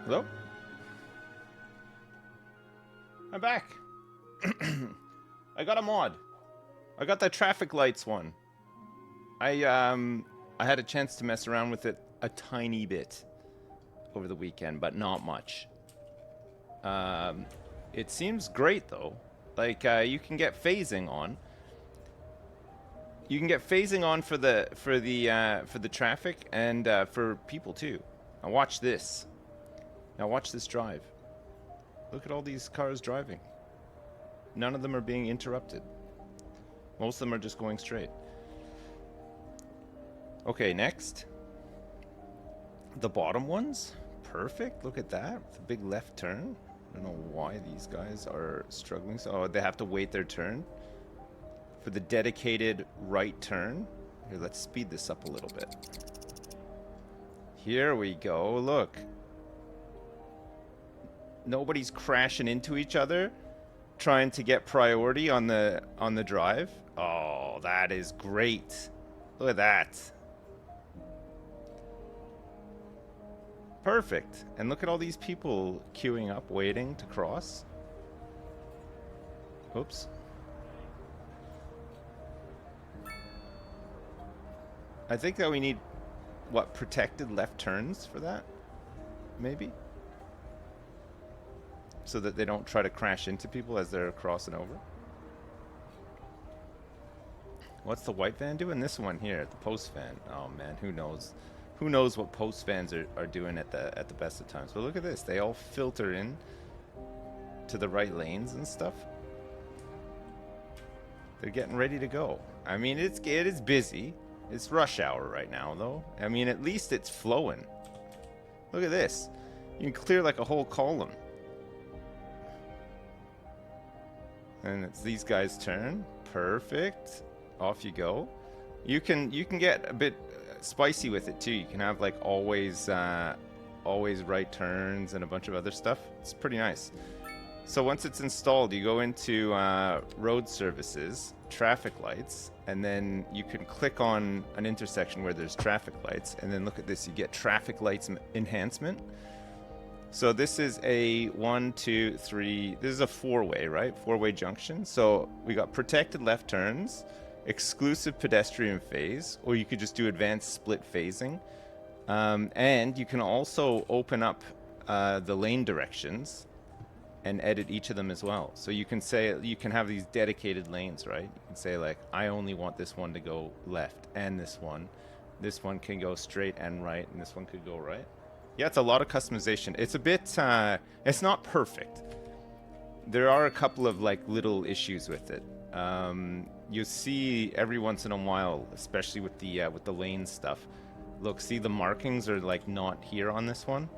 Hello? I'm back. I got a mod. I got the traffic lights one. I had a chance to mess around with it a tiny bit over the weekend, but not much. It seems great though. Like you can get phasing on. You can get phasing on for the traffic and for people too. Now watch this. Now watch this drive. Look at all these cars driving. None of them are being interrupted. Most of them are just going straight. Okay, next. The bottom ones. Perfect. Look at that. With a big left turn. I don't know why these guys are struggling. So, oh, they have to wait their turn for the dedicated right turn. Here, let's speed this up a little bit. Here we go. Look. Nobody's crashing into each other trying to get priority on the drive. Oh, that is great. Look at that. Perfect. And look at all these people queuing up, waiting to cross. Oops. I think that we need, what, protected left turns for that? Maybe? So that they don't try to crash into people as they're crossing over. What's the white van doing? This one here, the post van. Oh man, who knows? Who knows what post vans are doing at the best of times? But look at this. They all filter in to the right lanes and stuff. They're getting ready to go. I mean, it is busy. It's rush hour right now, though. I mean, at least it's flowing. Look at this. You can clear like a whole column. And it's these guys' turn. Perfect. Off you go. You can get a bit spicy with it too. You can have like always right turns and a bunch of other stuff. It's pretty nice. So once it's installed, you go into road services, traffic lights, and then you can click on an intersection where there's traffic lights, and then look at this. You get traffic lights enhancement. So this is a 1, 2, 3, this is a four-way, right? Four-way junction. So we got protected left turns, exclusive pedestrian phase, or you could just do advanced split phasing. And you can also open up the lane directions and edit each of them as well. So you can say, you can have these dedicated lanes, right? You can say like, I only want this one to go left and this one. This one can go straight and right, and this one could go right. Yeah, it's a lot of customization. It's a bit, it's not perfect. There are a couple of like little issues with it. You see every once in a while, especially with the lane stuff. Look, see the markings are like not here on this one.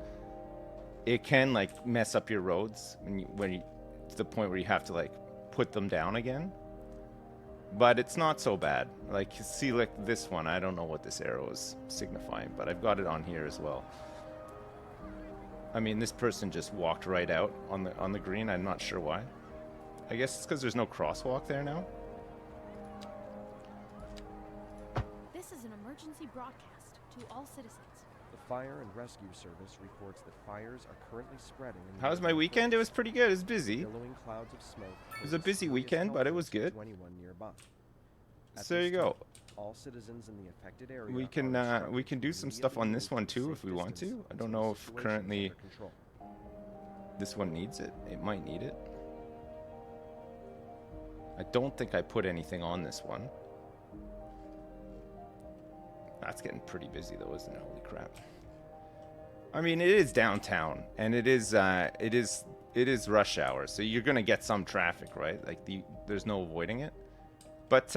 It can like mess up your roads when you to the point where you have to like put them down again. But it's not so bad. Like see like this one, I don't know what this arrow is signifying, but I've got it on here as well. I mean, this person just walked right out on the green. I'm not sure why. I guess it's because there's no crosswalk there now. This is an emergency broadcast to all citizens. The Fire and Rescue Service reports that fires are currently spreading. How was my weekend? It was pretty good. It was busy. Billowing clouds of smoke. It was a busy weekend, but it was good. Anyone nearby. So there you go. All citizens in the affected area We can do some stuff on this one too if we want to. I don't know if currently this one needs it. It might need it. I don't think I put anything on this one. That's getting pretty busy though, isn't it? Holy crap. I mean, it is downtown and it is rush hour, so you're gonna get some traffic, right? Like there's no avoiding it. But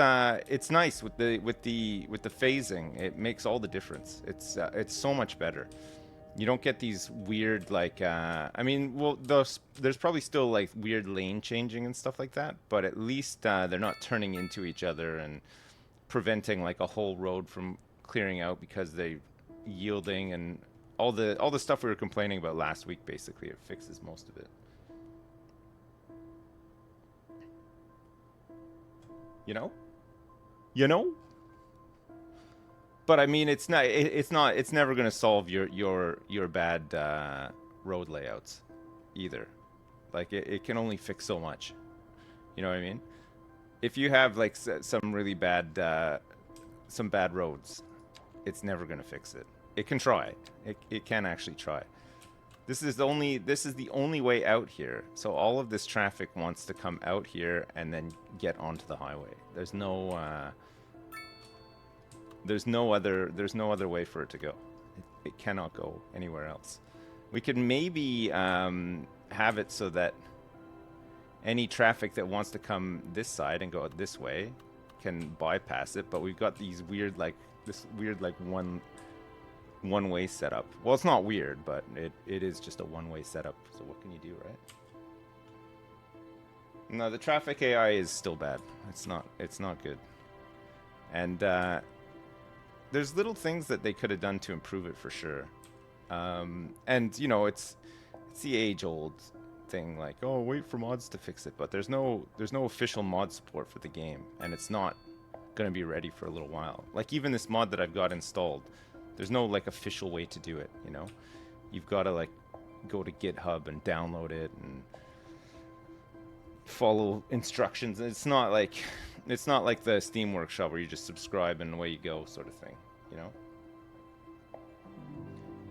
it's nice with the phasing. It makes all the difference. It's so much better. You don't get these weird like I mean, well, there's probably still like weird lane changing and stuff like that, but at least they're not turning into each other and preventing like a whole road from clearing out because they're yielding and all the stuff we were complaining about last week. Basically, it fixes most of it. You know? But I mean, it's never going to solve your bad road layouts either. Like it can only fix so much. You know what I mean? If you have like some really bad some bad roads, it's never gonna fix it. It can try. It can actually try. This is the only way out here. So all of this traffic wants to come out here and then get onto the highway. There's no other way for it to go. It cannot go anywhere else. We could maybe have it so that any traffic that wants to come this side and go this way can bypass it, but we've got these weird one-way setup. Well, it's not weird, but it is just a one-way setup. So what can you do, right? No, the traffic AI is still bad. It's not good. And there's little things that they could have done to improve it for sure. And you know, it's the age-old thing, like, oh, wait for mods to fix it. But there's no official mod support for the game, and it's not gonna be ready for a little while. Like even this mod that I've got installed, there's no like official way to do it, you know? You've got to like go to GitHub and download it and follow instructions. It's not like the Steam Workshop where you just subscribe and away you go sort of thing, you know?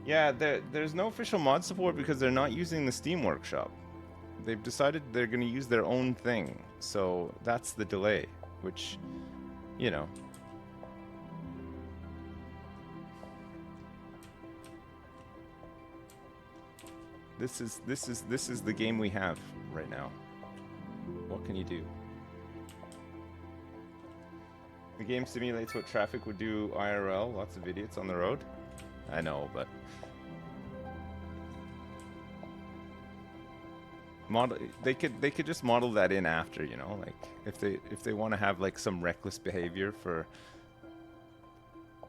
Yeah, there's no official mod support because they're not using the Steam Workshop. They've decided they're going to use their own thing. So that's the delay, which, you know, this is the game we have right now. What can you do? The game simulates what traffic would do IRL. Lots of idiots on the road. I know, but they could just model that in after, you know, like if they want to have like some reckless behavior for,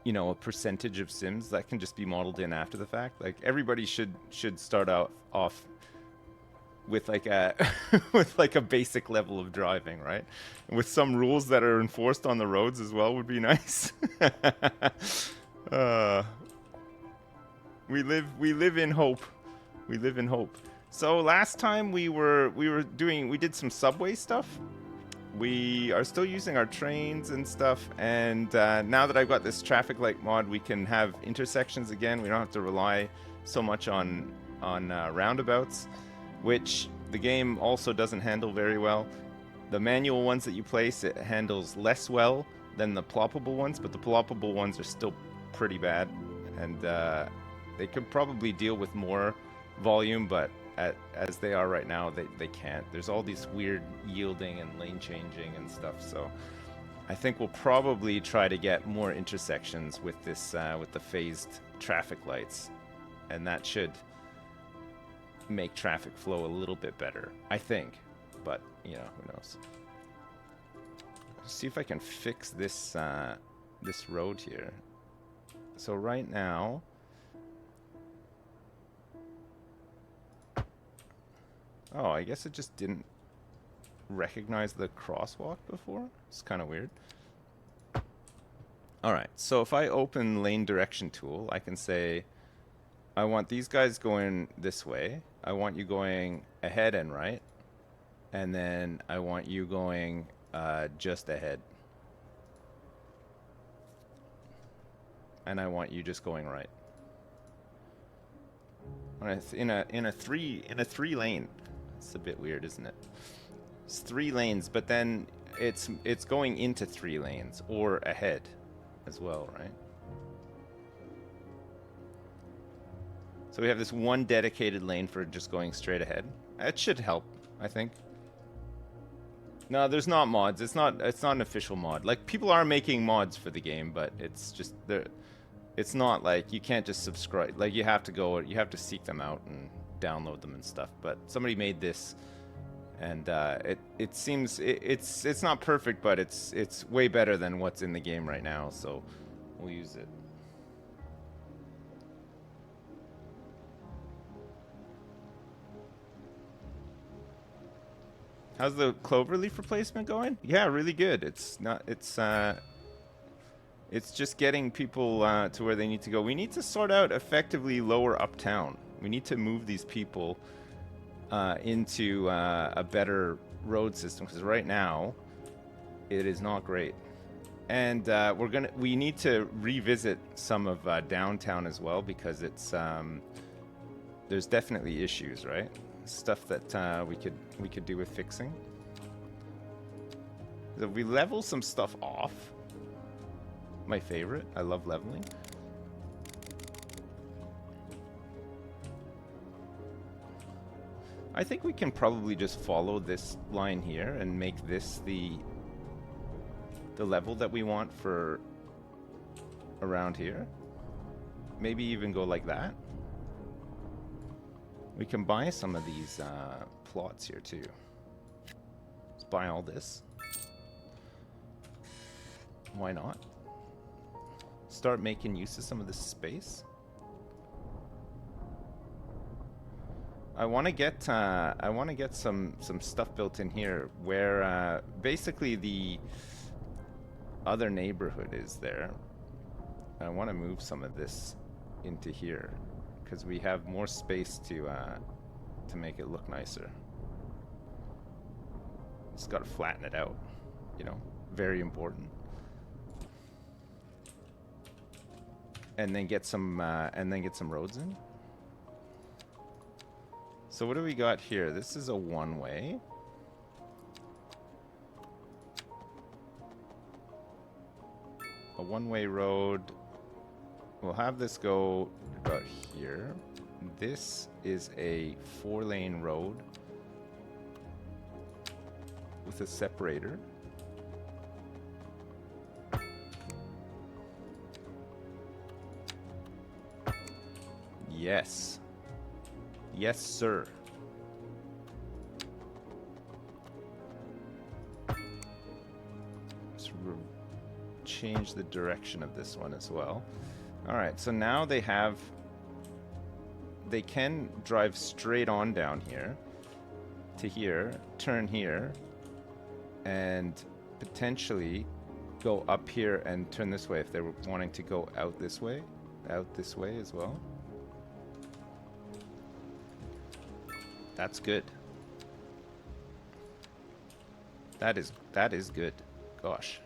you know, a percentage of sims, that can just be modeled in after the fact. Like everybody should start off with like a with like a basic level of driving, right? With some rules that are enforced on the roads as well would be nice. We live in hope. We live in hope. So last time we did some subway stuff. We are still using our trains and stuff, and now that I've got this traffic light mod, we can have intersections again. We don't have to rely so much on roundabouts, which the game also doesn't handle very well. The manual ones that you place, it handles less well than the ploppable ones, but the ploppable ones are still pretty bad, and they could probably deal with more volume, but as they are right now, they can't. There's all these weird yielding and lane changing and stuff, so I think we'll probably try to get more intersections with this with the phased traffic lights, and that should make traffic flow a little bit better, I think, but you know, who knows. Let's see if I can fix this this road here. So right now, oh, I guess it just didn't recognize the crosswalk before. It's kind of weird. Alright, so if I open lane direction tool, I can say, I want these guys going this way. I want you going ahead and right. And then I want you going just ahead. And I want you just going right. In a three lane. It's a bit weird, isn't it? It's 3 lanes, but then it's going into 3 lanes or ahead as well, right? So we have this one dedicated lane for just going straight ahead. That should help, I think. No, there's not mods. It's not an official mod. Like, people are making mods for the game, but it's just it's not like you can't just subscribe. Like, you have to seek them out and download them and stuff. But somebody made this, and it seems it's not perfect, but it's way better than what's in the game right now. So we'll use it. How's the cloverleaf replacement going? Yeah, really good. It's just getting people to where they need to go. We need to sort out effectively lower uptown. We need to move these people into a better road system, because right now it is not great. And we need to revisit some of downtown as well, because it's there's definitely issues, right? Stuff that we could do with fixing. So we level some stuff off. My favorite. I love leveling. I think we can probably just follow this line here and make this the level that we want for around here. Maybe even go like that. We can buy some of these plots here too. Let's buy all this. Why not? Start making use of some of this space. I want to get some stuff built in here where basically the other neighborhood is there. I want to move some of this into here because we have more space to make it look nicer. Just got to flatten it out, you know, very important. And then get some roads in. So what do we got here? This is a one-way. A one-way road. We'll have this go about here. This is a 4-lane road with a separator. Yes. Yes, sir. Let's change the direction of this one as well. All right, so now they can drive straight on down here to here, turn here, and potentially go up here and turn this way if they were wanting to go out this way as well. That's good. That is good. Gosh.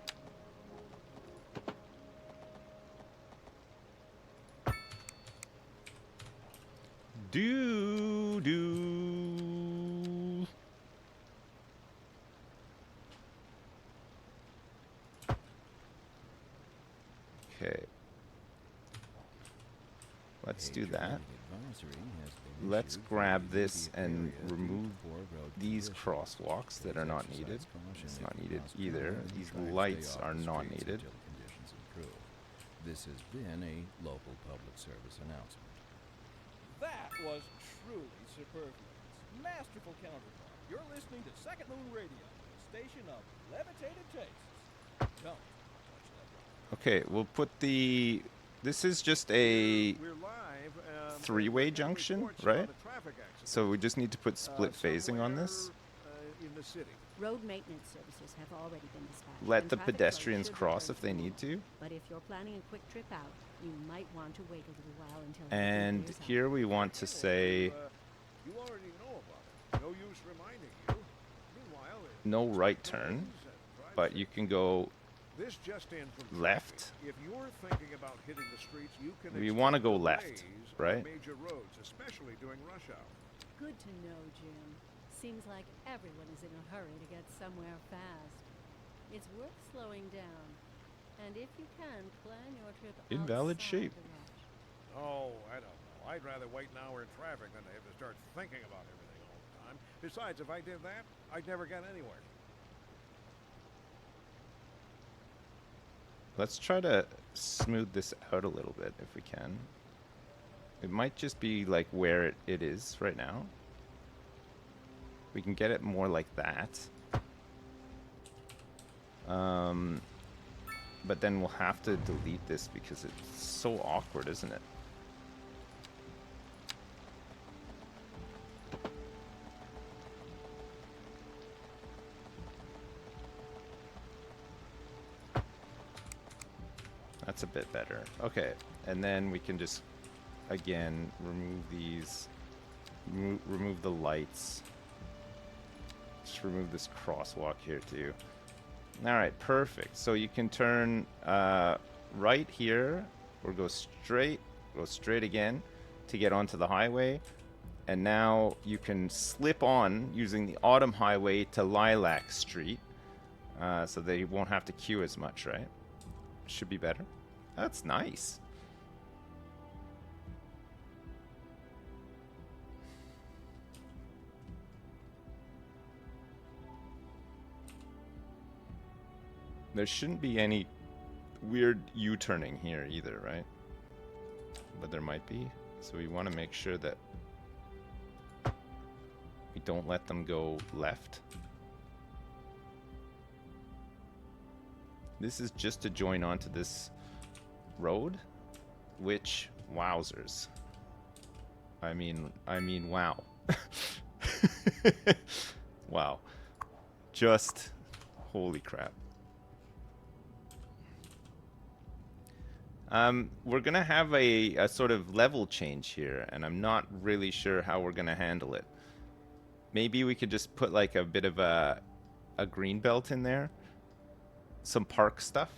Okay. Let's do that. Let's grab this and remove these crosswalks that are not needed. It's not needed either. These lights are not needed. This has been a local public service announcement. That was truly superb. Masterful counterpart. You're listening to Second Moon Radio, a station of levitated tastes. Don't touch that. Okay, we'll put the... This is just a three-way junction, right? So we just need to put split phasing on this. Road maintenance services have already been dispatched. Let and the traffic pedestrians flow should cross return if they to need to. But if you're planning a quick trip out, you might want to wait a little while until And clears out. here we want to say You already know about it. No use reminding you. Meanwhile, no right turn, but you can go this just in from left. If you're thinking about hitting the streets, you can We want to go expect left, delays on right? major roads, especially during rush hour. Good to know, Jim. Seems like everyone is in a hurry to get somewhere fast. It's worth slowing down. And if you can, plan your trip Invalid outside shape. the rush. Oh, I don't know. I'd rather wait an hour in traffic than to have to start thinking about everything all the time. Besides, if I did that, I'd never get anywhere. Let's try to smooth this out a little bit if we can. It might just be like where it is right now. We can get it more like that. But then we'll have to delete this because it's so awkward, isn't it? That's a bit better. Okay, and then we can just again, remove these. Remove the lights. Just remove this crosswalk here too. Alright, perfect. So you can turn right here, or go straight again to get onto the highway. And now you can slip on using the Autumn Highway to Lilac Street. So that you won't have to queue as much, right? Should be better. That's nice. There shouldn't be any weird U-turning here either, right? But there might be. So we want to make sure that we don't let them go left. This is just to join onto this road, which, wowzers. I mean, wow. Wow. Just, holy crap. We're gonna have a sort of level change here, and I'm not really sure how we're gonna handle it. Maybe we could just put like a bit of a green belt in there. Some park stuff.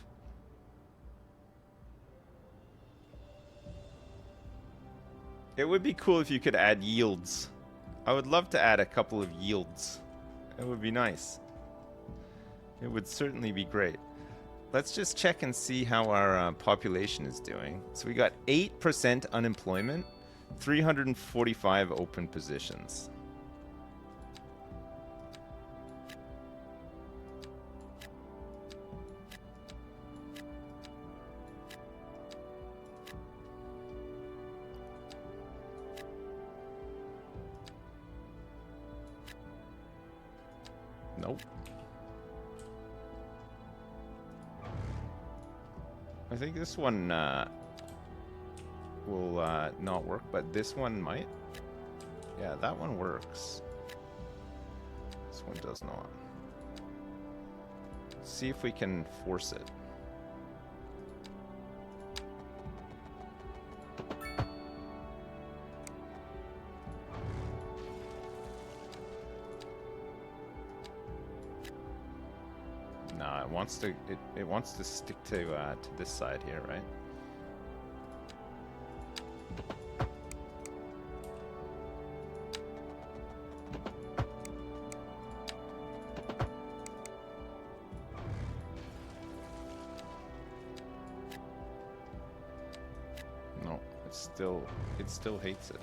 It would be cool if you could add yields. I would love to add a couple of yields. It would be nice. It would certainly be great. Let's just check and see how our population is doing. So we got 8% unemployment, 345 open positions. Nope. I think this one will not work, but this one might. Yeah, that one works. This one does not. See if we can force it. No, it wants to stick to this side here, right? No, it still hates it.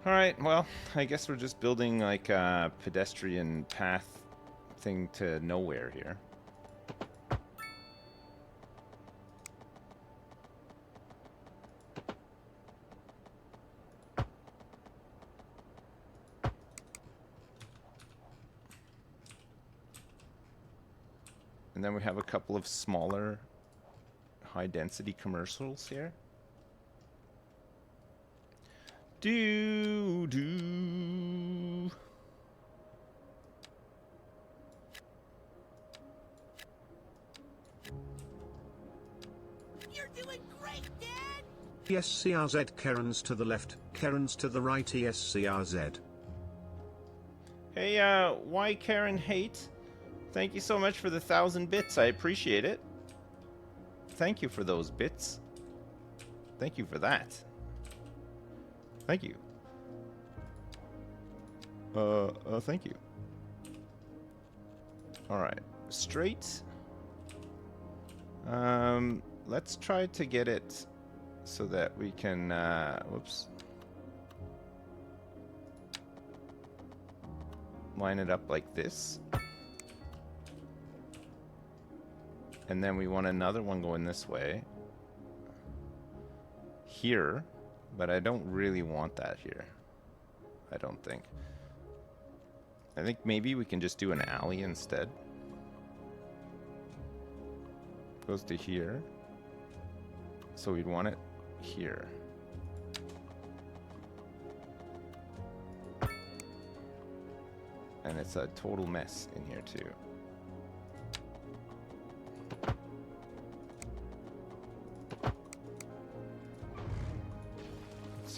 All right, well, I guess we're just building like a pedestrian path thing to nowhere here. And then we have a couple of smaller high density commercials here. Do. You're doing great, Dad! ESCRZ Karen's to the left, Karen's to the right, ESCRZ. Hey, why Karen Hate? Thank you so much for the 1,000 bits. I appreciate it. Thank you for those bits. Thank you for that. Thank you. Thank you. Alright. Straight. Let's try to get it so that we can, whoops. Line it up like this. And then we want another one going this way. Here. But I don't really want that here. I don't think. I think maybe we can just do an alley instead. Goes to here. So we'd want it here. And it's a total mess in here too.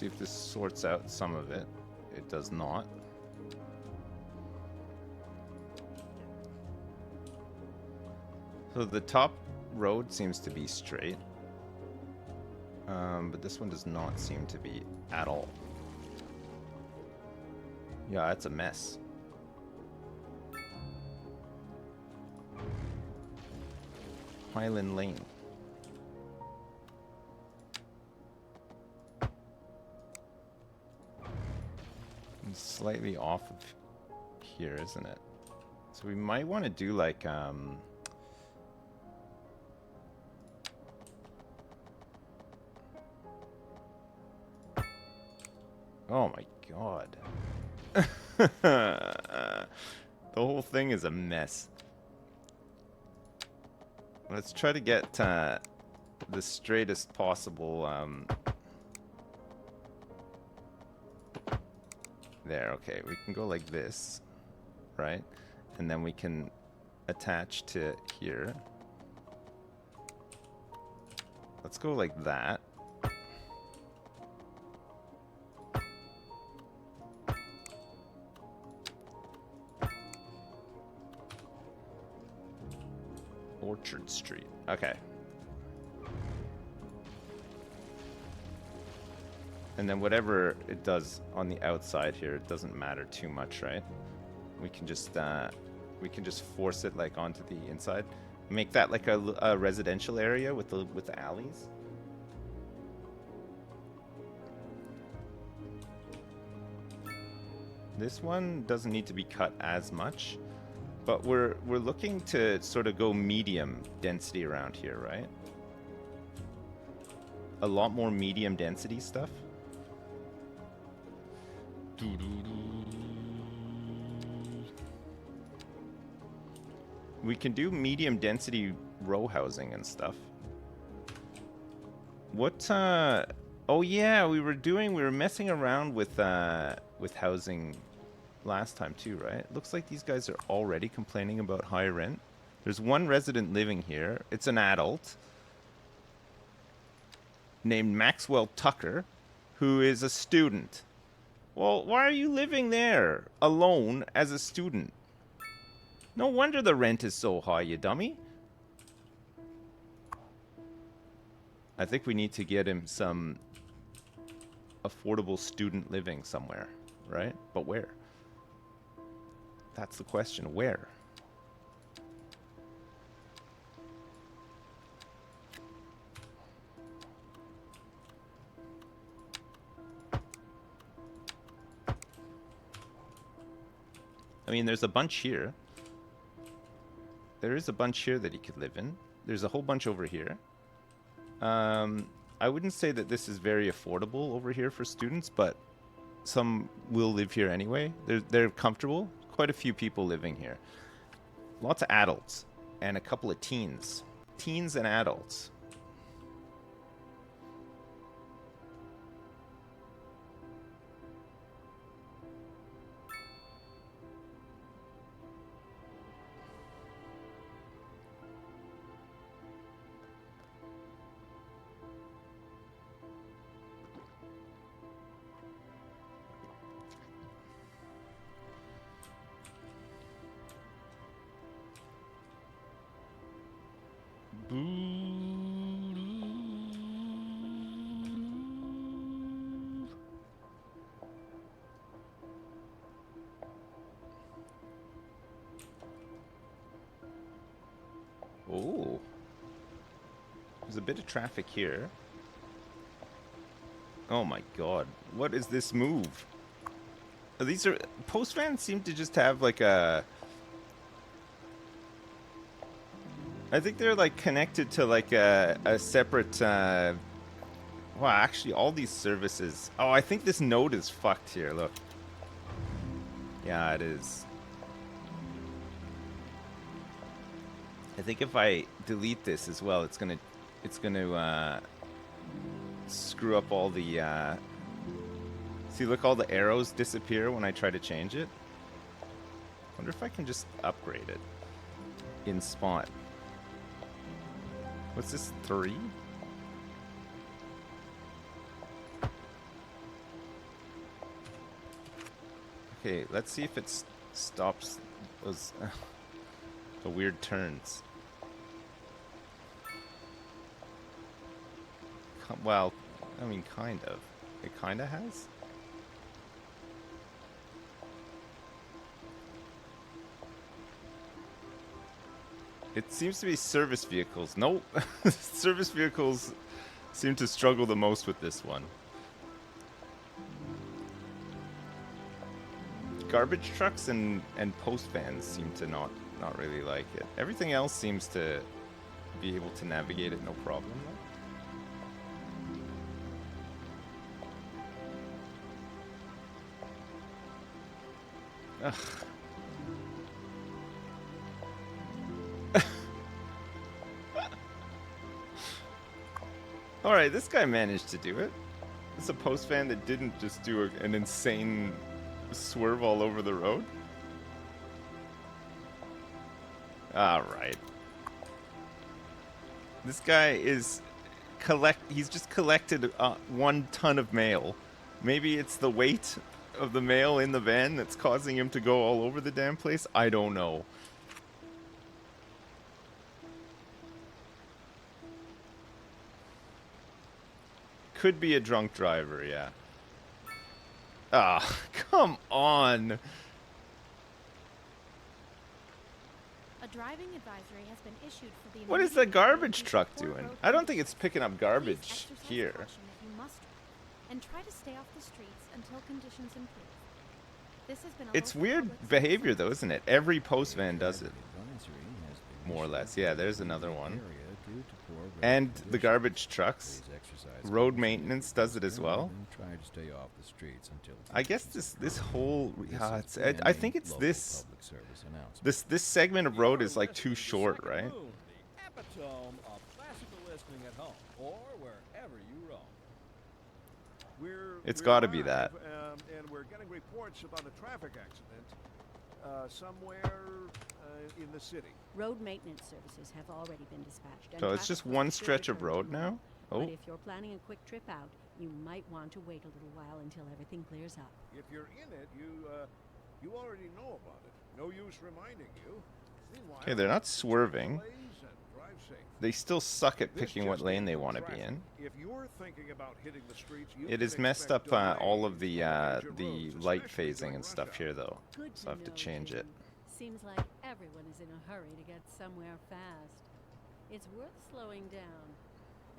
See if this sorts out some of it. It does not. So the top road seems to be straight. But this one does not seem to be at all. Yeah, it's a mess. Highland Lane. It's slightly off of here, isn't it? So we might want to do like oh my god. The whole thing is a mess. Let's try to get the straightest possible there, okay. We can go like this, right? And then we can attach to here. Let's go like that. Orchard Street. Okay. And then whatever it does on the outside here, it doesn't matter too much, right? We can just force it like onto the inside. Make that like a residential area with the alleys. This one doesn't need to be cut as much. But we're looking to sort of go medium density around here, right? A lot more medium density stuff. We can do medium density row housing and stuff. What oh yeah, we were messing around with housing last time too, right? Looks like these guys are already complaining about high rent. There's one resident living here. It's an adult named Maxwell Tucker, who is a student. Well, why are you living there alone as a student? No wonder the rent is so high, you dummy. I think we need to get him some affordable student living somewhere, right? But where? That's the question. Where? I mean, there's a bunch here. There is a bunch here that he could live in. There's a whole bunch over here. I wouldn't say that this is very affordable over here for students, but some will live here anyway. They're comfortable. Quite a few people living here. Lots of adults and a couple of teens. Teens and adults. Oh. There's a bit of traffic here. Oh my god. What is this move? These are... Postvans seem to just have like a... I think they're like connected to like a separate... Well, actually all these services... Oh, I think this node is fucked here, look. Yeah, it is. I think if I delete this as well, it's gonna screw up all the see, look, all the arrows disappear when I try to change it. Wonder if I can just upgrade it in Spot. What's this, 3? Okay, let's see if it stops those the weird turns. Well, I mean, kind of. It kind of has. It seems to be service vehicles. Nope. Service vehicles seem to struggle the most with this one. Garbage trucks and post vans seem to not really like it. Everything else seems to be able to navigate it no problem. Ugh. Alright, this guy managed to do it. It's a post van that didn't just do an insane swerve all over the road. Alright. This guy is he's just collected 1 ton of mail. Maybe it's the weight of the mail in the van that's causing him to go all over the damn place. I don't know. Could be a drunk driver, yeah. Ah, come on. A driving advisory has been issued for the What is the garbage truck doing? I don't think it's picking up garbage here. And try to stay off the streets until conditions improve. This has been It's weird behavior though, isn't it? Every post van does it. More or less. Yeah, there's another one. And the garbage trucks. Road maintenance does it as well. I guess this whole I think it's this segment of road is like too short, right? Epitome of classical listening at home or wherever you roam. It's got to be that. And we're getting reports about a traffic accident somewhere in the city. Road maintenance services have already been dispatched. And So it's just one stretch of road now? Oh. But if you're planning a quick trip out, you might want to wait a little while until everything clears up. If you're in it, you already know about it. No use reminding you. Meanwhile, Okay, they're not swerving. plays and drive safe. They still suck at This picking what just lane ain't they no want to be traffic. in. If you're thinking about hitting the streets, you It can has messed expect up all delays of the on major the roads, light especially phasing during and rush stuff hour. here though. Good So I have to know, change it. Jim. Seems like everyone is in a hurry to get somewhere fast. It's worth slowing down.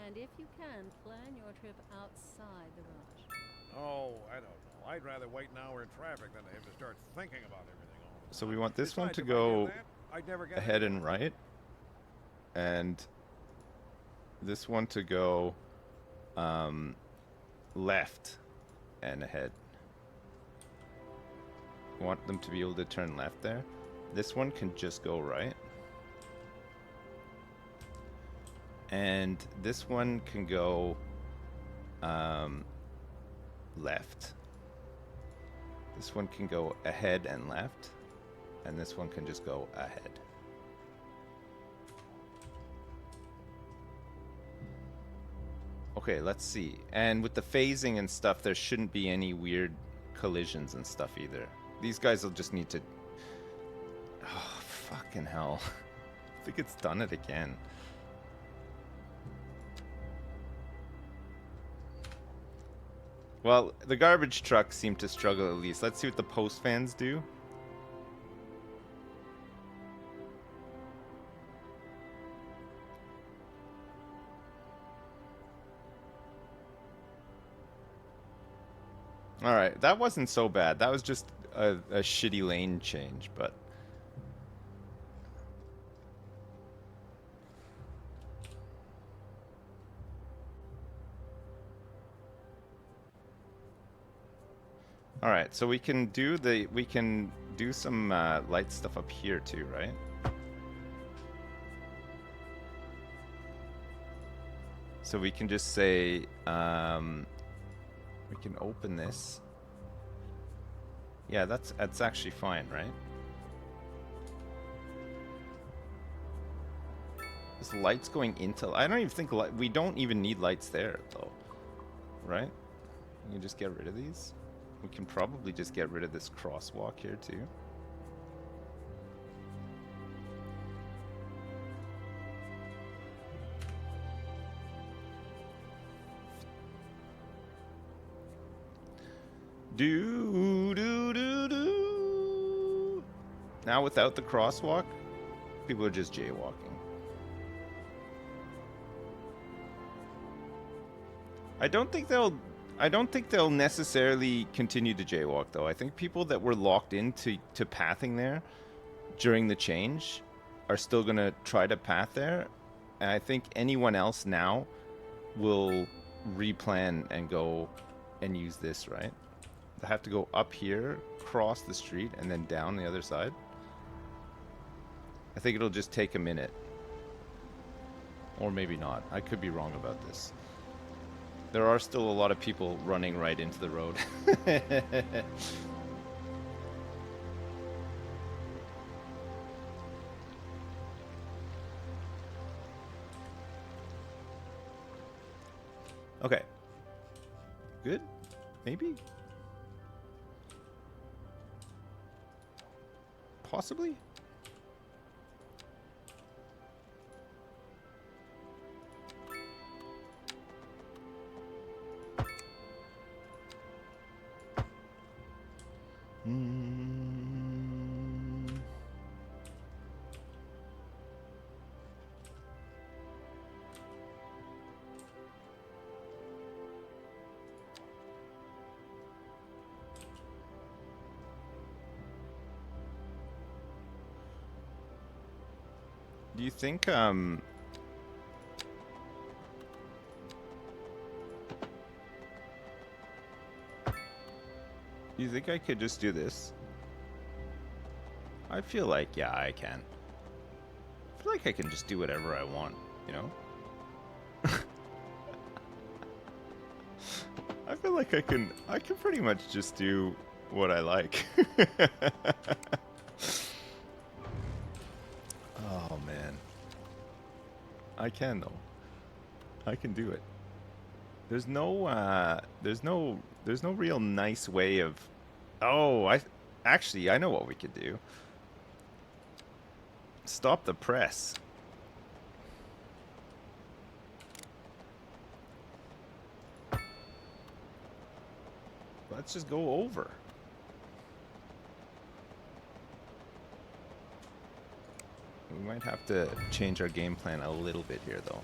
And if you can, plan your trip outside the rush. Oh, I don't know. I'd rather wait an hour in traffic than to have to start thinking about everything all the So time. we want this one Besides, to if I did go that, I'd never get ahead anywhere. and right, and this one to go left and ahead. Want them to be able to turn left there. This one can just go right, and this one can go left. This one can go ahead and left, and this one can just go ahead. Okay, let's see. And with the phasing and stuff, there shouldn't be any weird collisions and stuff either. These guys will just need to... Oh, fucking hell. I think it's done it again. Well, the garbage trucks seem to struggle at least. Let's see what the post vans do. Alright, that wasn't so bad. That was just a shitty lane change, but... Alright, so we can do some light stuff up here too, right? So we can just say, we can open this. Yeah, that's actually fine, right? This light's going into... I don't even think... we don't even need lights there, though. Right? You can just get rid of these. We can probably just get rid of this crosswalk here too. Do. Now without the crosswalk, people are just jaywalking. I don't think they'll necessarily continue to jaywalk though. I think people that were locked into pathing there during the change are still gonna try to path there. And I think anyone else now will replan and go and use this, right? They have to go up here, cross the street, and then down the other side. I think it'll just take a minute. Or maybe not. I could be wrong about this. There are still a lot of people running right into the road. Okay. Good? Maybe? Possibly? Do you think, do you think I could just do this? I feel like, yeah, I can. I feel like I can just do whatever I want, you know? I feel like I can pretty much just do what I like. Oh man. I can though. I can do it. There's no real nice way of... Oh, I know what we could do. Stop the press. Let's just go over. We might have to change our game plan a little bit here, though.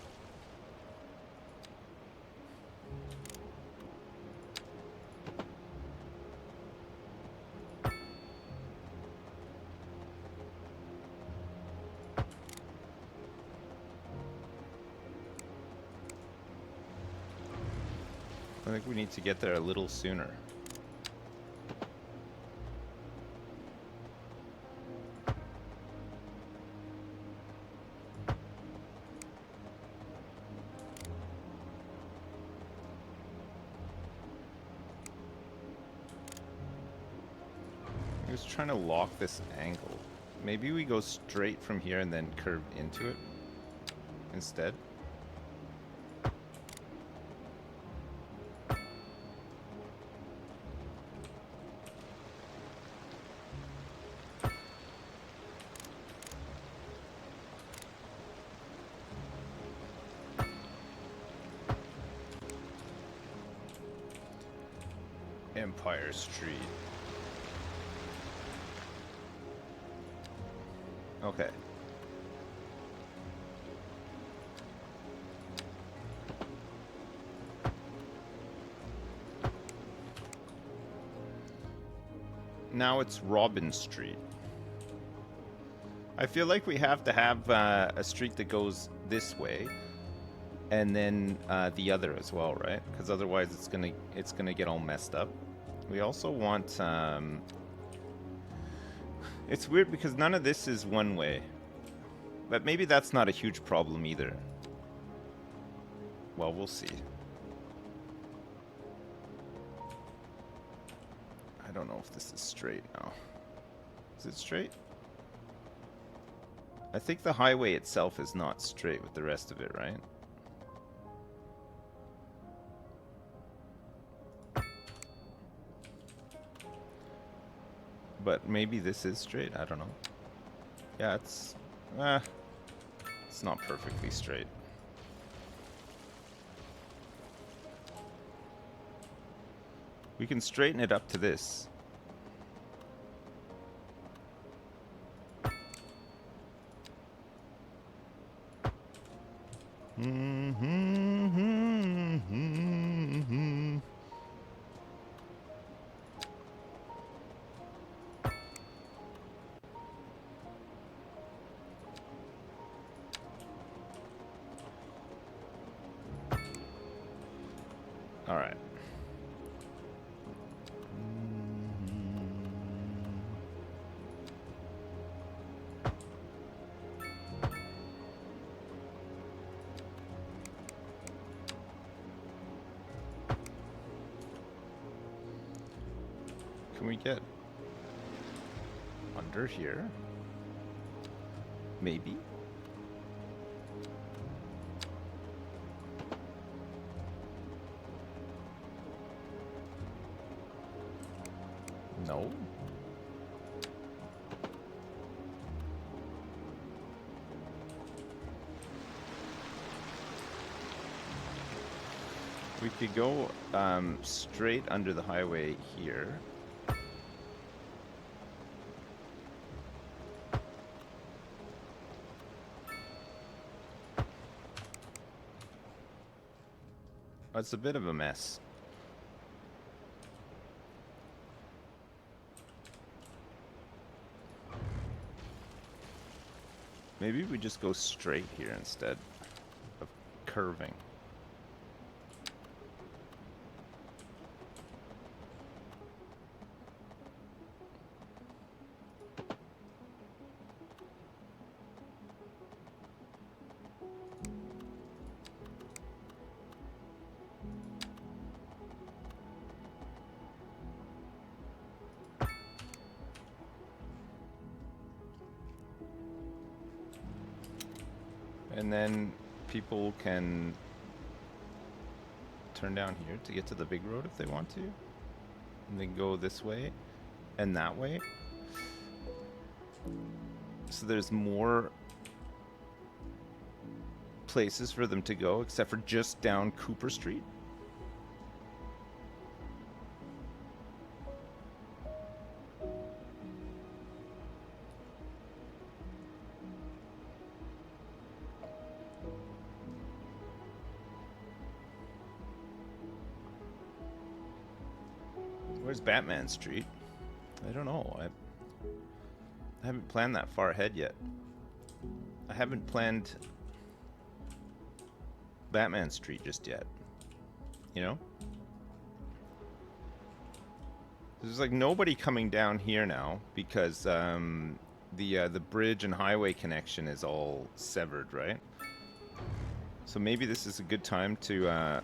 I think we need to get there a little sooner. I'm just trying to lock this angle. Maybe we go straight from here and then curve into it instead. Empire Street. Okay. Now it's Robin Street. I feel like we have to have a street that goes this way, and then the other as well, right? Because otherwise it's gonna get all messed up. We also want it's weird because none of this is one way, but maybe that's not a huge problem either. Well, we'll see. I don't know if this is straight now. Is it straight? I think the highway itself is not straight with the rest of it, right? but maybe this is straight. I don't know. Yeah, it's not perfectly straight. We can straighten it up to this. All right. Can we get under here? Maybe. No. We could go straight under the highway here. It's a bit of a mess. Maybe we just go straight here instead of curving. And then people can turn down here to get to the big road if they want to. And then go this way and that way. So there's more places for them to go except for just down Cooper Street. Where's Batman Street? I don't know. I haven't planned that far ahead yet. I haven't planned Batman Street just yet. You know? There's like nobody coming down here now because the bridge and highway connection is all severed, right? So maybe this is a good time to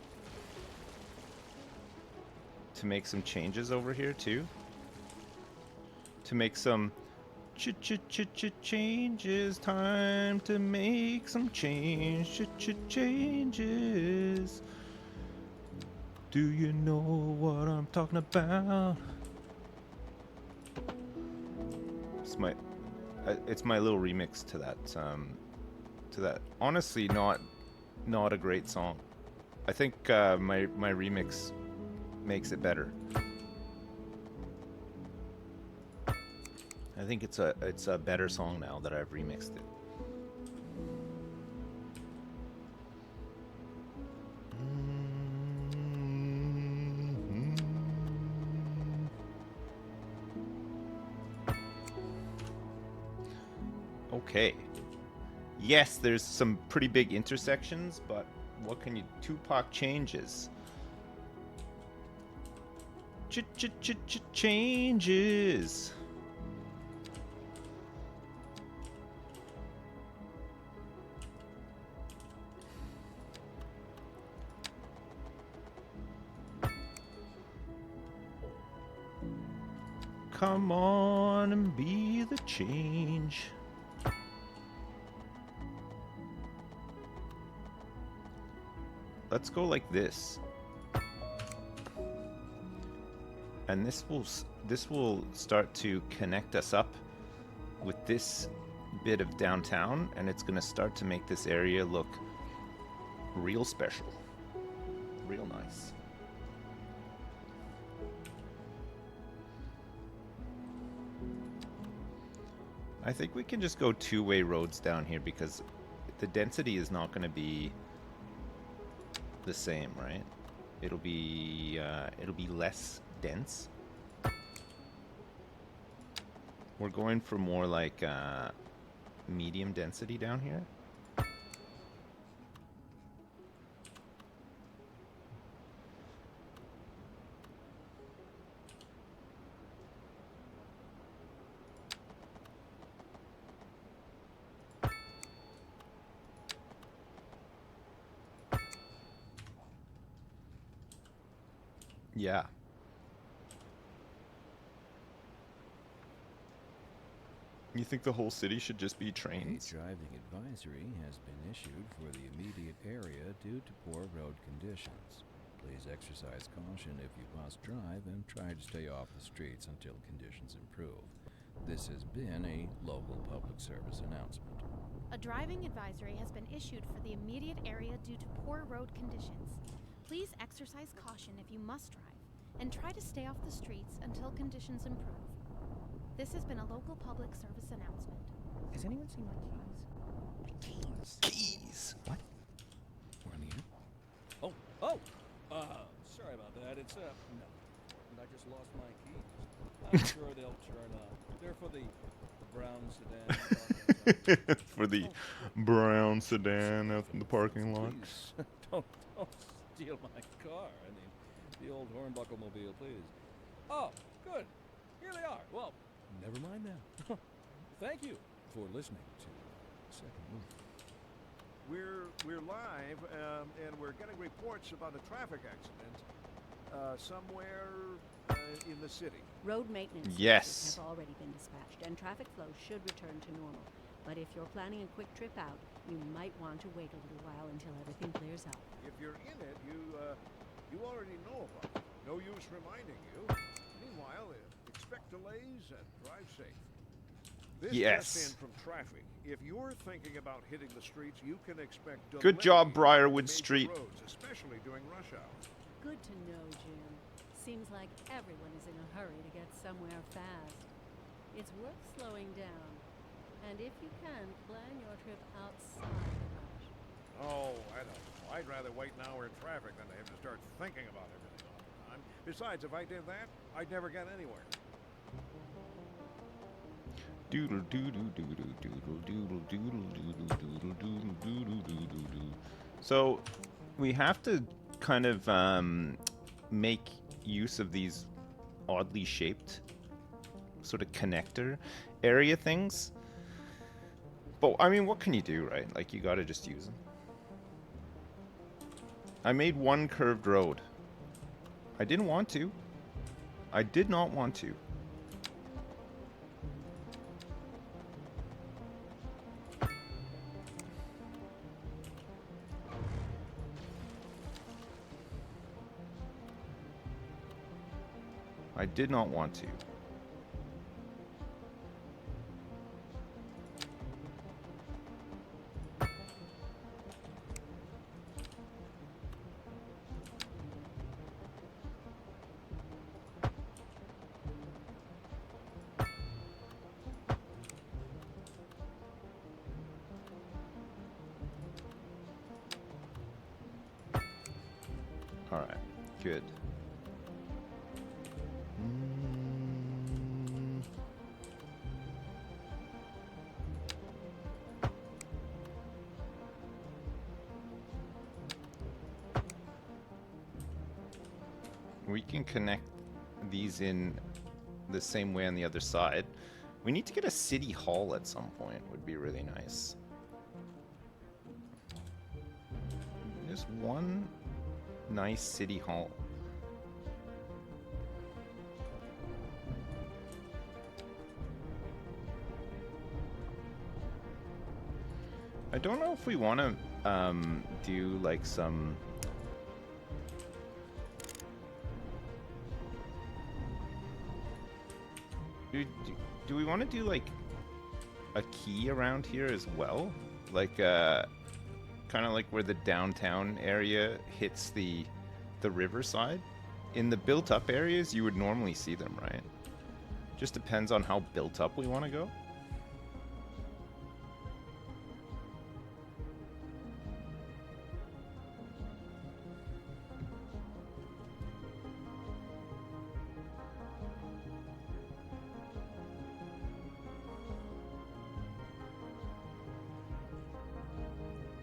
make some changes over here too. To make some changes. Time to make some changes. Do you know what I'm talking about? It's my little remix to that. Honestly, not a great song. I think my remix makes it better. I think it's a better song now that I've remixed it. Okay. Yes, there's some pretty big intersections, but what can you... Tupac changes. Changes. Come on and be the change. Let's go like this. And this will this will start to connect us up with this bit of downtown, and it's going to start to make this area look real special, real nice. I think we can just go two-way roads down here because the density is not going to be the same, right? It'll be less dense. We're going for more like medium density down here. Yeah. You think the whole city should just be A trains? driving advisory has been issued for the immediate area due to poor road conditions. Please exercise caution if you must drive and try to stay off the streets until conditions improve. This has been a local public service announcement. A driving advisory has been issued for the immediate area due to poor road conditions. Please exercise caution if you must drive, and try to stay off the streets until conditions improve. This has been a local public service announcement. Has anyone seen my keys? Keys. What? We're in the air. Sorry about that. It's, no. And I just lost my keys. I'm sure they'll turn up. They're for the brown sedan. For the brown sedan out in the parking lot. Please, don't steal my car. I mean, the old hornbuckle mobile, please. Oh, good. Here they are. Well, never mind now. Thank you for listening to Second Move. We're live, and we're getting reports about a traffic accident somewhere in the city. Road maintenance Yes. services have already been dispatched, and traffic flow should return to normal. But if you're planning a quick trip out, you might want to wait a little while until everything clears up. If you're in it, you already know about it. No use reminding you. Meanwhile, expect delays and drive safe. This Yes. just in from traffic. If you're thinking about hitting the streets, you can expect delays Good job, on Briarwood major Street. roads, especially during rush hour. Good to know, Jim. Seems like everyone is in a hurry to get somewhere fast. It's worth slowing down. And if you can, plan your trip outside the rush. Oh, I don't know. I'd rather wait an hour in traffic than to have to start thinking about everything all the time. Besides, if I did that, I'd never get anywhere. Doodle doodle doodle doodle doodle doodle doodle doodle doodle doodle doodle doodle. So we have to kind of make use of these oddly shaped sort of connector area things. But I mean, what can you do, right? Like, you gotta just use them. I made one curved road. I didn't want to. I did not want to. I did not want to. All right, good. We can connect these in the same way on the other side. We need to get a city hall at some point. Would be really nice. Just one nice city hall. I don't know if we want to do like some Do we want to do like a key around here as well? Like kind of like where the downtown area hits the riverside. In the built up areas, you would normally see them, right? Just depends on how built up we want to go.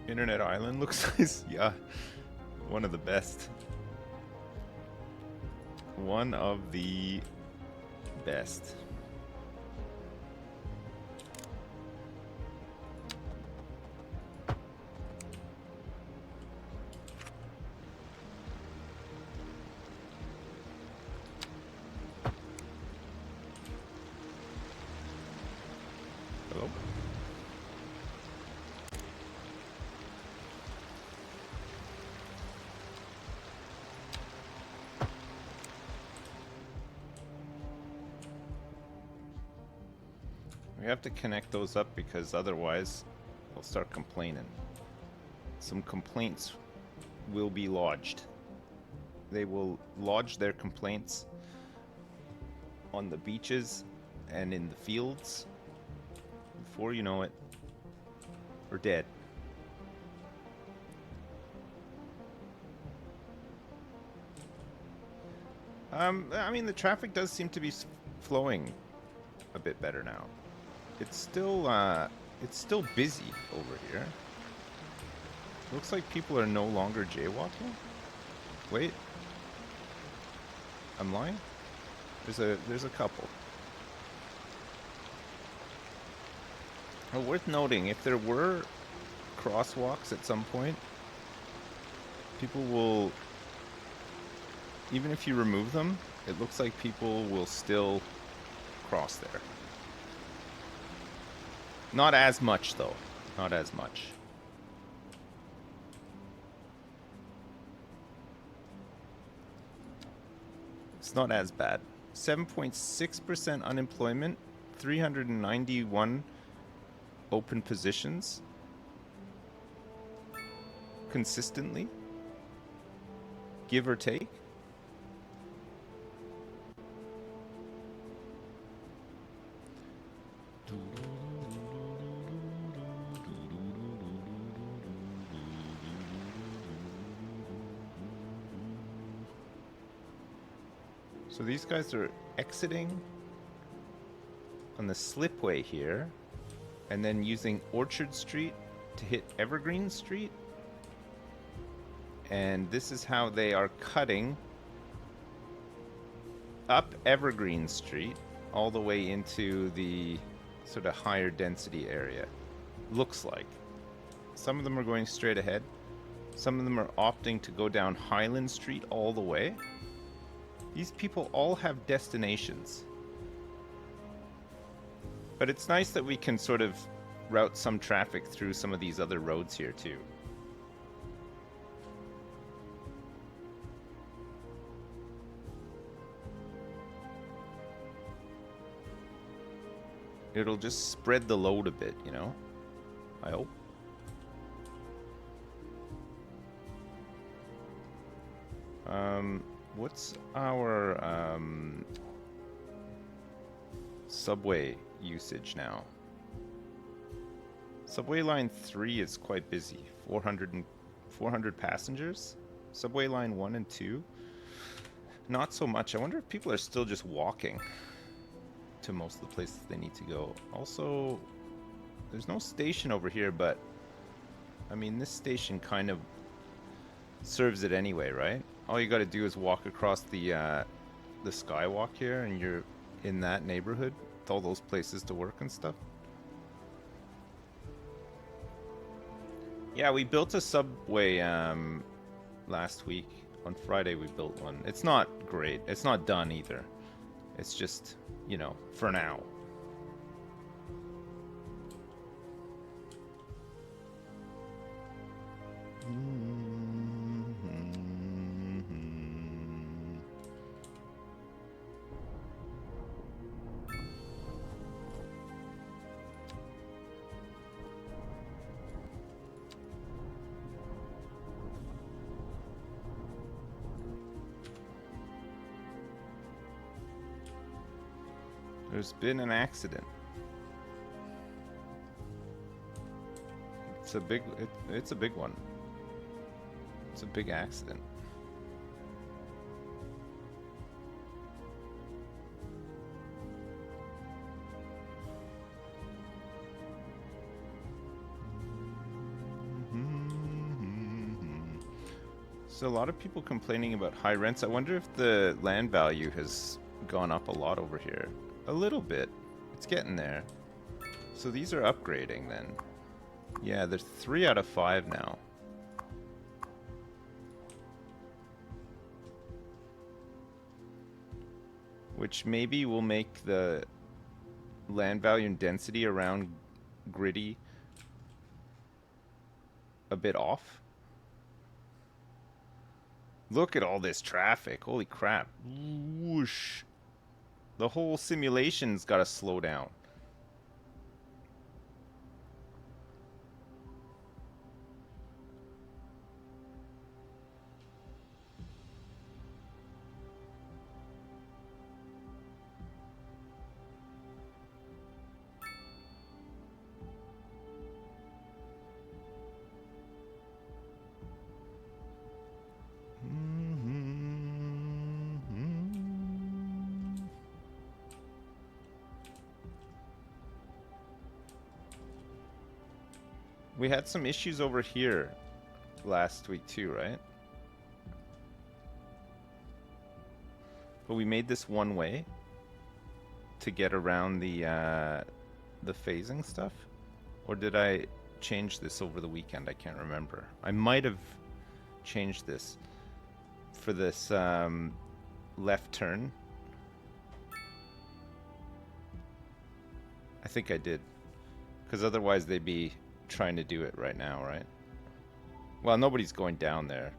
Internet Island looks nice. Yeah, one of the best. One of the best. Hello? We have to connect those up because otherwise they'll start complaining. Some complaints will be lodged. They will lodge their complaints on the beaches and in the fields. Before you know it, we're dead. I mean, the traffic does seem to be flowing a bit better now. It's still busy over here. Looks like people are no longer jaywalking. Wait, I'm lying. There's a couple. Oh, worth noting, if there were crosswalks at some point, people will, even if you remove them, it looks like people will still cross there. Not as much, though. Not as much. It's not as bad. 7.6% unemployment, 391 open positions consistently, give or take. So these guys are exiting on the slipway here and then using Orchard Street to hit Evergreen Street. And this is how they are cutting up Evergreen Street all the way into the sort of higher density area. Looks like. Some of them are going straight ahead. Some of them are opting to go down Highland Street all the way. These people all have destinations. But it's nice that we can sort of route some traffic through some of these other roads here too. It'll just spread the load a bit, you know? I hope. What's our subway usage now? Subway line 3 is quite busy. 400 passengers. Subway line 1 and 2, not so much. I wonder if people are still just walking to most of the places they need to go. Also, there's no station over here, but I mean, this station kind of serves it anyway, right? All you got to do is walk across the skywalk here, and you're in that neighborhood with all those places to work and stuff. Yeah, we built a subway last week. On Friday we built one. It's not great. It's not done either. It's just, you know, for now. There's been an accident. It's a big it's a big one. It's a big accident. So a lot of people complaining about high rents. I wonder if the land value has gone up a lot over here. A little bit. It's getting there. So these are upgrading then. Yeah, there's 3 out of 5 now. Which maybe will make the land value and density around Gritty a bit off. Look at all this traffic. Holy crap. Whoosh. The whole simulation's got to slow down. We had some issues over here last week too, right? But we made this one way to get around the phasing stuff. Or did I change this over the weekend? I can't remember. I might have changed this for this left turn. I think I did. Because otherwise they'd be trying to do it right now, right? Well, nobody's going down there.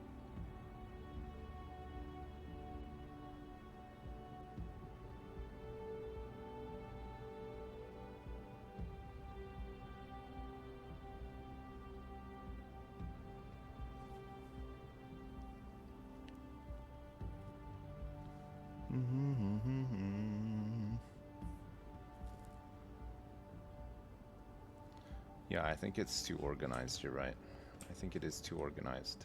Yeah, I think it's too organized, you're right. I think it is too organized.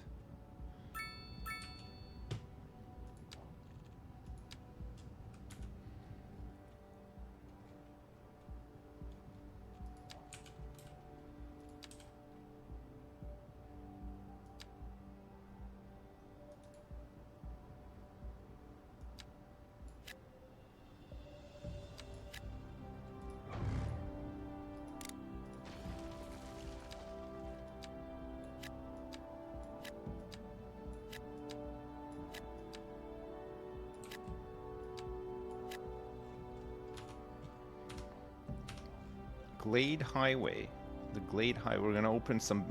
Glade Highway. The Glade Highway. We're gonna open some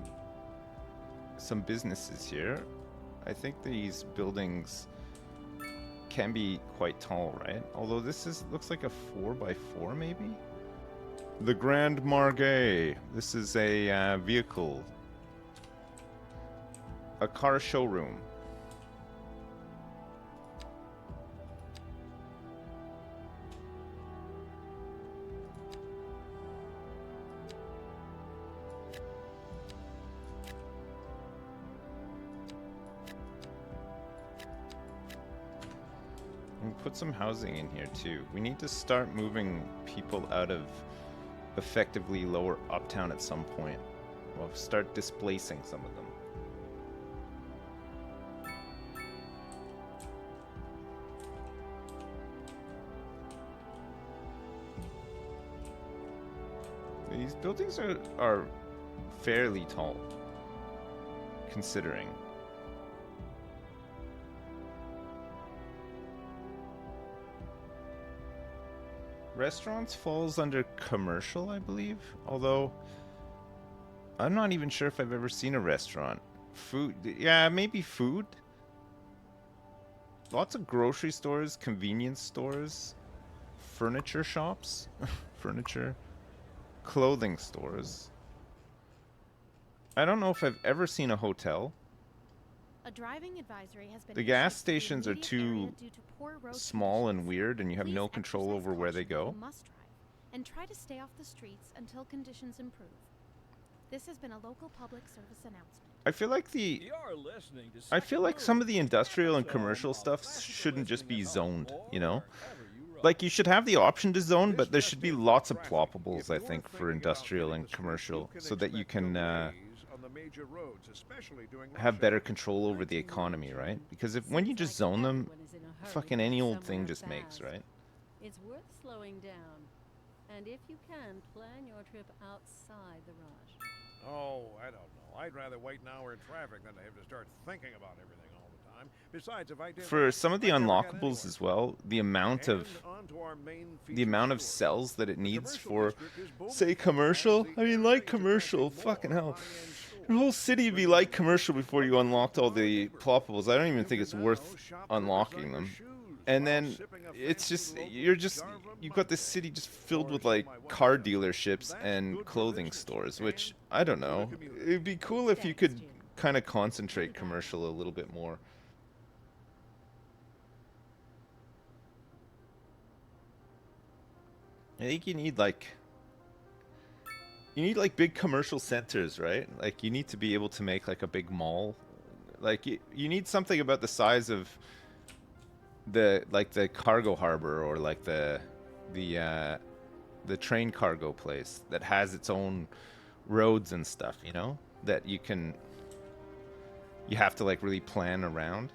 businesses here. I think these buildings can be quite tall, right? Although this looks like a 4x4 maybe? The Grand Margay. This is a vehicle. A car showroom. Put some housing in here too. We need to start moving people out of effectively lower uptown at some point. We'll start displacing some of them. These buildings are fairly tall, considering. Restaurants falls under commercial, I believe. Although, I'm not even sure if I've ever seen a restaurant. Food, yeah, maybe food. Lots of grocery stores, convenience stores, furniture shops, furniture, clothing stores. I don't know if I've ever seen a hotel. A driving advisory has been The gas issued for the stations are immediate area too due to poor road small and conditions. weird, and you have Please no control exercise over where they caution if go. You must drive, and try to stay off the streets until conditions improve. This has been a local public service announcement. I feel like You're listening to I feel Second like some Moon, of the industrial and episode commercial of stuff classical shouldn't just listening be at home zoned, or you know? wherever you roam. Like, you should have the option to zone, This but there just should be in for lots of traffic. ploppables, If I you're think, for thinking about industrial hitting and the street, commercial, you so that you expect can delays on the major roads, especially during have rush better hour. control over the economy, right? Because if when you Seems just like zone them, everyone is in a hurry fucking to any get old thing somewhere just makes, fast. right? It's worth slowing down. And if you can, plan your trip outside the rush. Oh, I don't know. I'd rather wait an hour in traffic than to have to start thinking about everything all the time. Besides, if I did For that, some of the I'd never get unlockables anywhere. as well, the amount of And on to our main the feature amount of store. cells that it The needs commercial for, district is booming, say, as commercial. the I mean, area like is commercial. attracting Fucking more hell. high-end Your whole stores, city would be bringing like in commercial before you unlocked all the neighbors. ploppables. I don't even You think can it's now worth shop unlocking for them. shoes And while then sipping a it's fancy just local you're just Java you've got this Monday. city just filled Or with show like my wife car around. dealerships That's and good for clothing business stores, and which good I don't for the know. community. It'd be cool if you Thanks, could Jim. kind of concentrate commercial a little bit more. I think you need like big commercial centers, right? Like you need to be able to make like a big mall. Like you need something about the size of the cargo harbor or like the train cargo place that has its own roads and stuff, you know? That you have to like really plan around.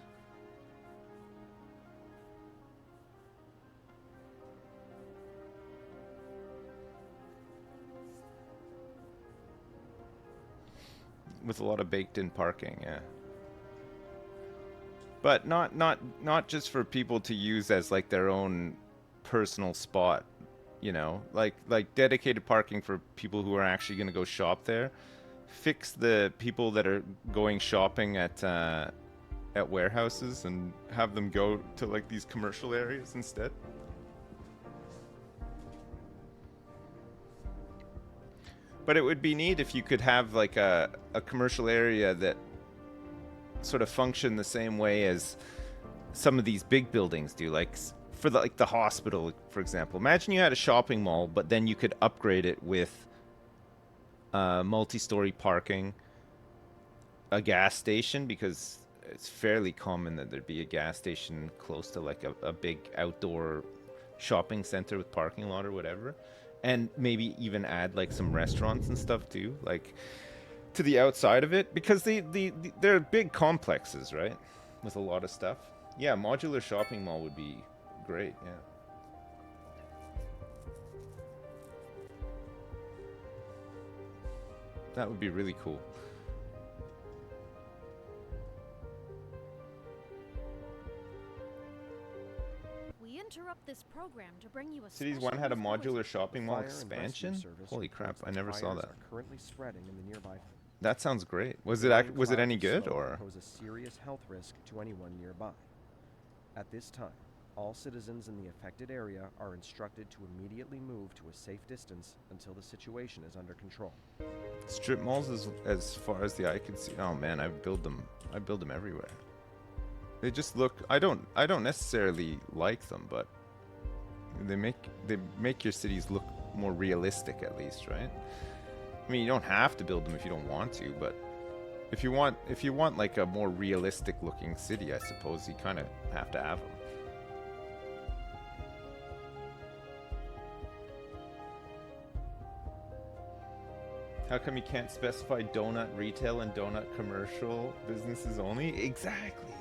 With a lot of baked-in parking, yeah. But not just for people to use as like their own personal spot, you know, like dedicated parking for people who are actually going to go shop there. Fix the people that are going shopping at warehouses and have them go to like these commercial areas instead. But it would be neat if you could have like a commercial area that sort of function the same way as some of these big buildings do, like for the hospital, for example. Imagine you had a shopping mall, but then you could upgrade it with multi-story parking, a gas station, because it's fairly common that there'd be a gas station close to like a big outdoor shopping center with parking lot or whatever. And maybe even add like some restaurants and stuff too, like to the outside of it, because they're big complexes, right? With a lot of stuff. Yeah, modular shopping mall would be great. Yeah. That would be really cool. We interrupt this program to bring you a Cities special 1 had a news bulletin. modular shopping mall Fire and rescue expansion? service Holy crap, reports I never saw fires that. are currently spreading in the nearby. That sounds great. Was Growing it any clouds of good smoke or? pose a serious health risk to anyone nearby. At this time, all citizens in the affected area are instructed to immediately move to a safe distance until the situation is under control. Strip malls as far as the eye can see. Oh man, I build them everywhere. They just look, I don't necessarily like them, but they make your cities look more realistic at least, right? I mean, you don't have to build them if you don't want to, but if you want like a more realistic looking city, I suppose you kind of have to have them. How come you can't specify donut retail and donut commercial businesses only? Exactly.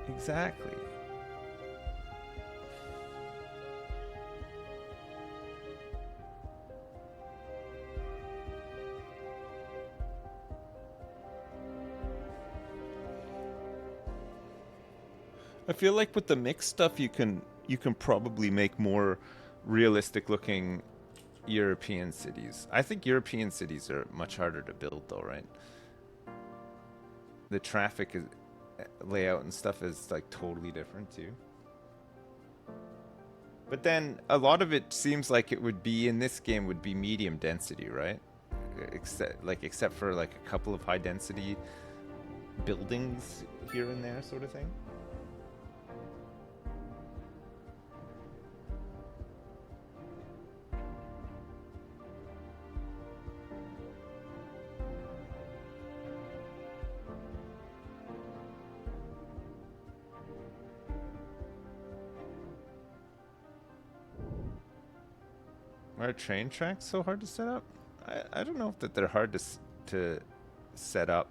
Exactly. I feel like with the mixed stuff you can probably make more realistic looking European cities. I think European cities are much harder to build though, right? The traffic is, layout and stuff is like totally different too. But then a lot of it seems like it would be in this game would be medium density, right? except for like a couple of high density buildings here and there, sort of thing. Are train tracks so hard to set up? I don't know that they're hard to set up.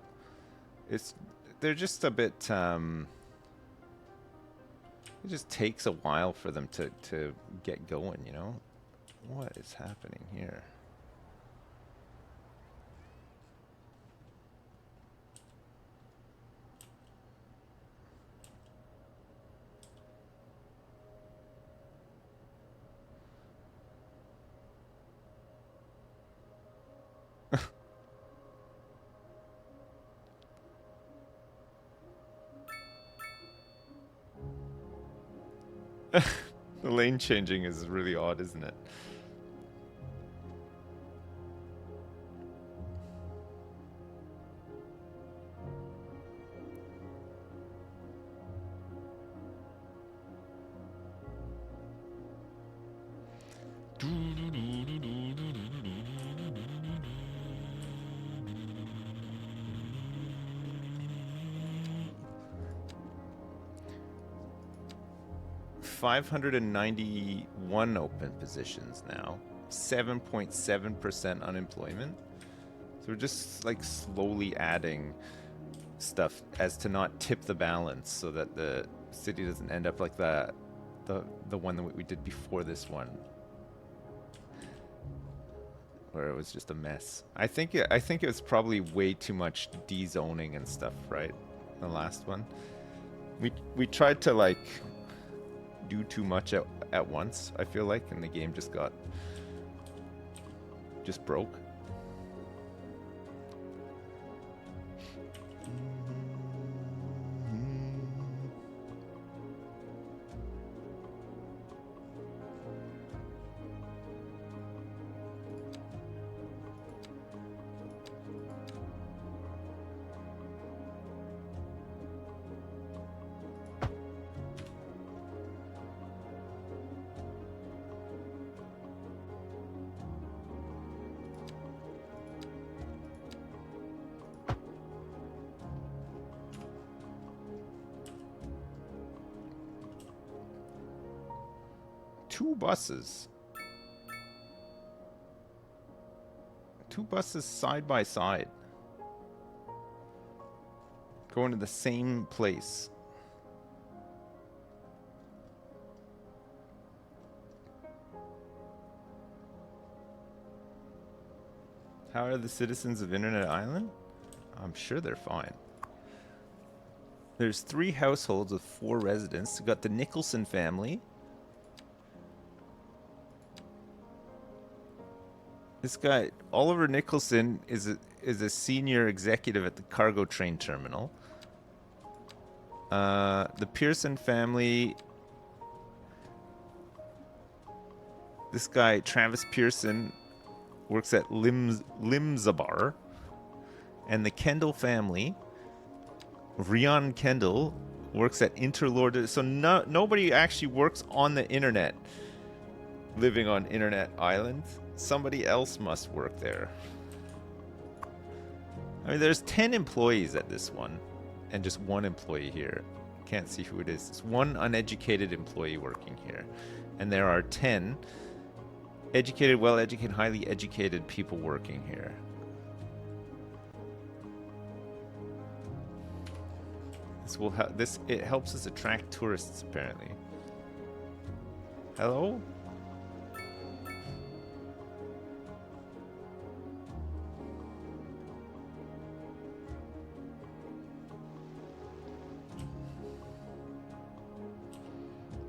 They're just a bit it just takes a while for them to get going, you know? What is happening here? The lane changing is really odd, isn't it? $591 open positions now, 7.7% unemployment. So we're just like slowly adding stuff as to not tip the balance, so that the city doesn't end up like the one that we did before this one, where it was just a mess. I think it was probably way too much dezoning and stuff, right? The last one, we tried to like do too much at once, I feel like, and the game just broke. Two buses side by side going to the same place. How are the citizens of Internet Island? I'm sure they're fine. There's 3 households with 4 residents. We've got the Nicholson family. This guy, Oliver Nicholson, is a senior executive at the cargo train terminal. The Pearson family, this guy, Travis Pearson, works at Limzabar. And the Kendall family, Rion Kendall, works at Interlord. So nobody actually works on the internet, living on Internet Island. Somebody else must work there. I mean, there's 10 employees at this one, and just 1 employee here. Can't see who it is. It's 1 uneducated employee working here. And there are 10 educated, well-educated, highly educated people working here. It helps us attract tourists, apparently. Hello?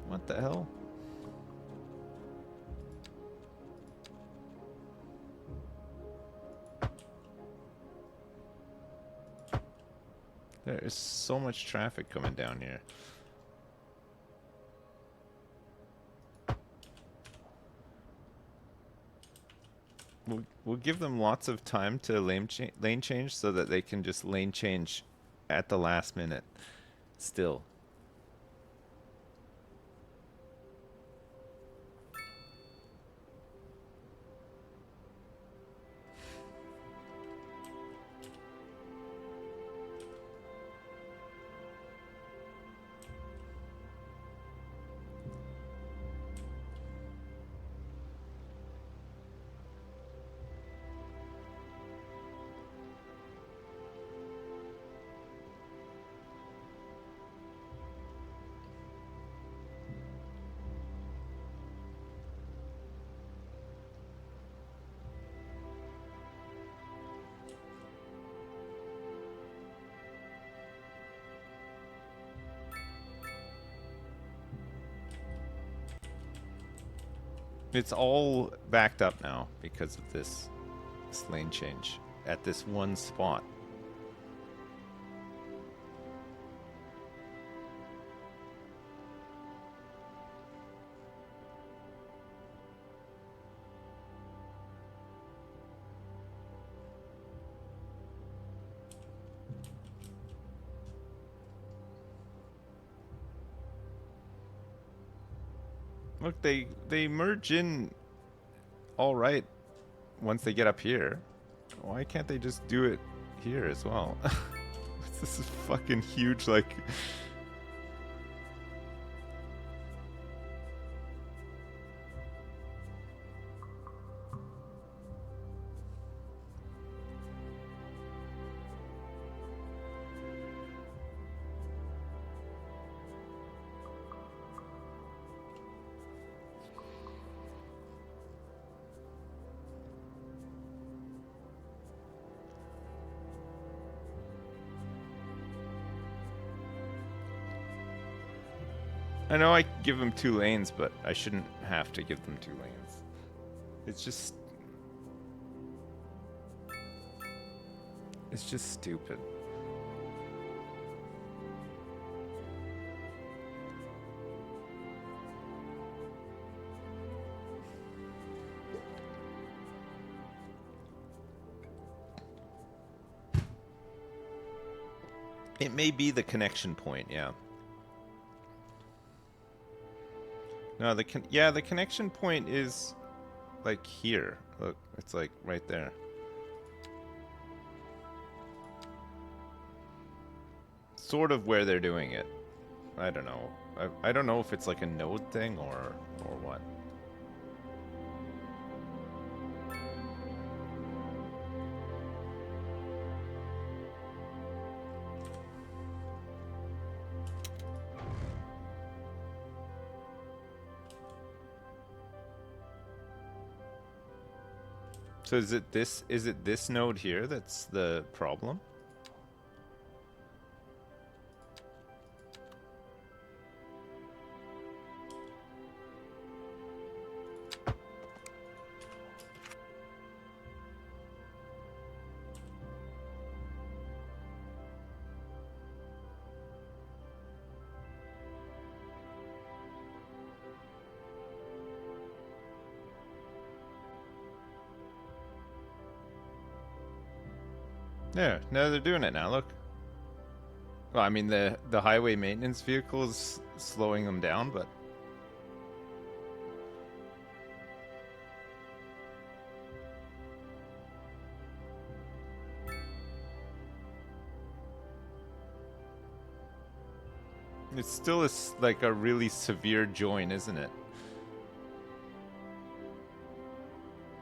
What the hell? There is so much traffic coming down here. We'll give them lots of time to lane change so that they can just lane change at the last minute. Still. It's all backed up now because of this lane change at this one spot. Look, they merge in all right once they get up here. Why can't they just do it here as well? This is fucking huge, like... I know I give them 2 lanes, but I shouldn't have to give them 2 lanes. It's just stupid. It may be the connection point, yeah. No, the connection point is like here. Look, it's like right there. Sort of where they're doing it. I don't know. I don't know if it's like a node thing or what. So is it this node here that's the problem? Yeah, no, they're doing it now, look. Well, I mean, the highway maintenance vehicle is slowing them down, but... It's still like a really severe join, isn't it?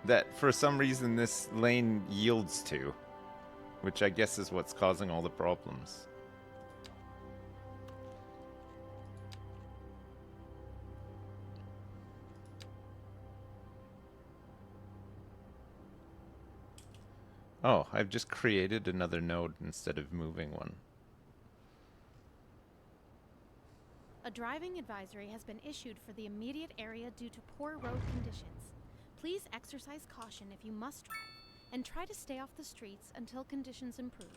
That, for some reason, this lane yields to. Which I guess is what's causing all the problems. Oh, I've just created another node instead of moving one. A driving advisory has been issued for the immediate area due to poor road conditions. Please exercise caution if you must drive, and try to stay off the streets until conditions improve.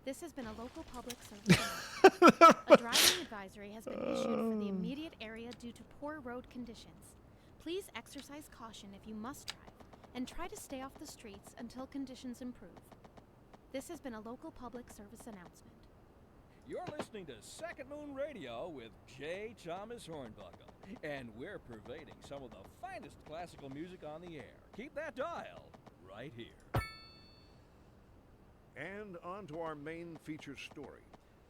This has been a local public service announcement. A driving advisory has been issued for the immediate area due to poor road conditions. Please exercise caution if you must drive, and try to stay off the streets until conditions improve. This has been a local public service announcement. You're listening to Second Moon Radio with J. Thomas Hornbuckle, and we're pervading some of the finest classical music on the air. Keep that dial right here. And on to our main feature story.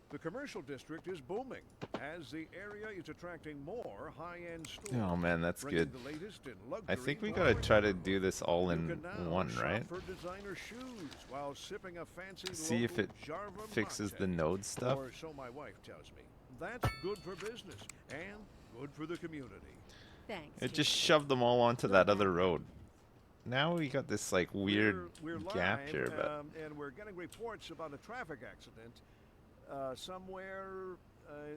The commercial district is booming as the area is attracting more high-end stores. Oh man, that's bringing good. the latest in I luxury think we to gotta our try to neighborhood. do this all You in can now one, shop right? for designer shoes while sipping a fancy See if local it Jarva fixes the mocktail. node stuff. Or so my wife tells me. That's good for business and good for the community. Thanks. It Jim. just shoved them all onto that other road. Now we got this like weird We're gap live, here, but and we're getting reports about a traffic accident somewhere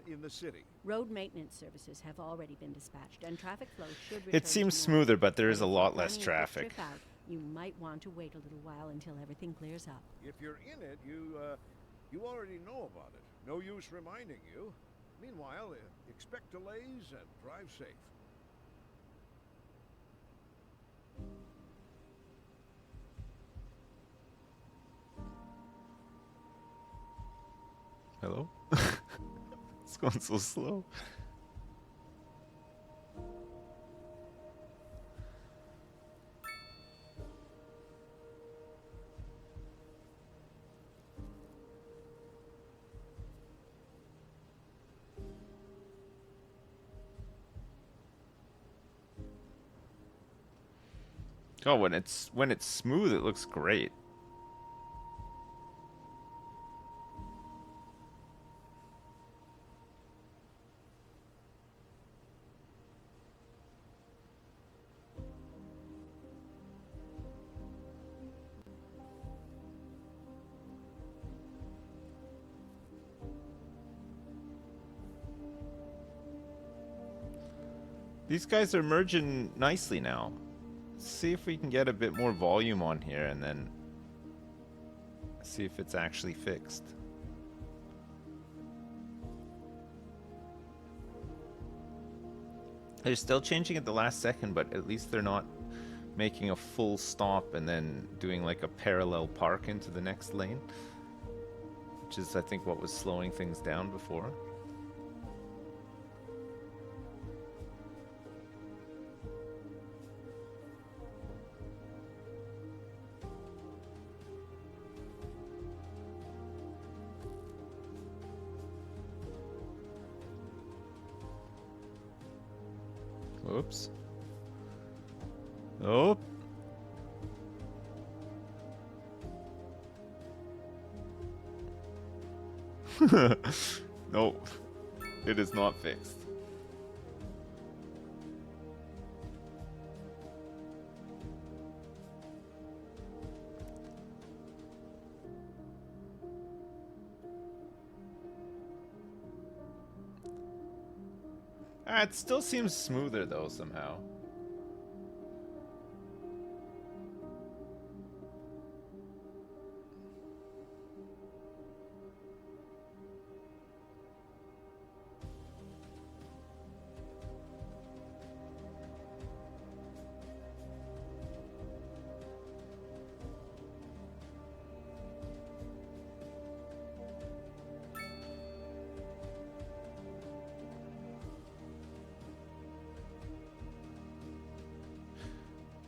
in the city. Road maintenance services have already been dispatched, and traffic flow should return it seems to normal. smoother, but there is But a if lot you're less planning a traffic. trip out, you might want to wait a little while until everything clears up. If you're in it, you already know about it. No use reminding you. Meanwhile, expect delays and drive safe. Hello? It's going so slow. Oh, when it's smooth, it looks great. These guys are merging nicely now. Let's see if we can get a bit more volume on here and then see if it's actually fixed. They're still changing at the last second, but at least they're not making a full stop and then doing like a parallel park into the next lane, which is I think what was slowing things down before. Oops. Oh. No, it is not fixed. It still seems smoother though somehow.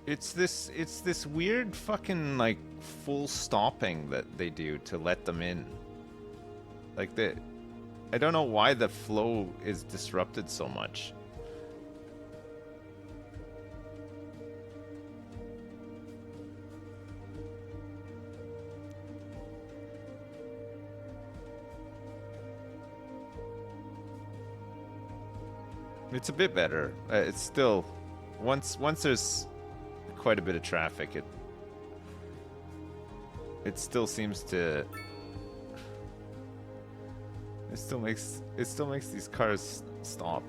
It's this weird fucking like full stopping that they do to let them in. Like I don't know why the flow is disrupted so much. It's a bit better. It's still once there's quite a bit of traffic, it still seems to it still makes these cars stop.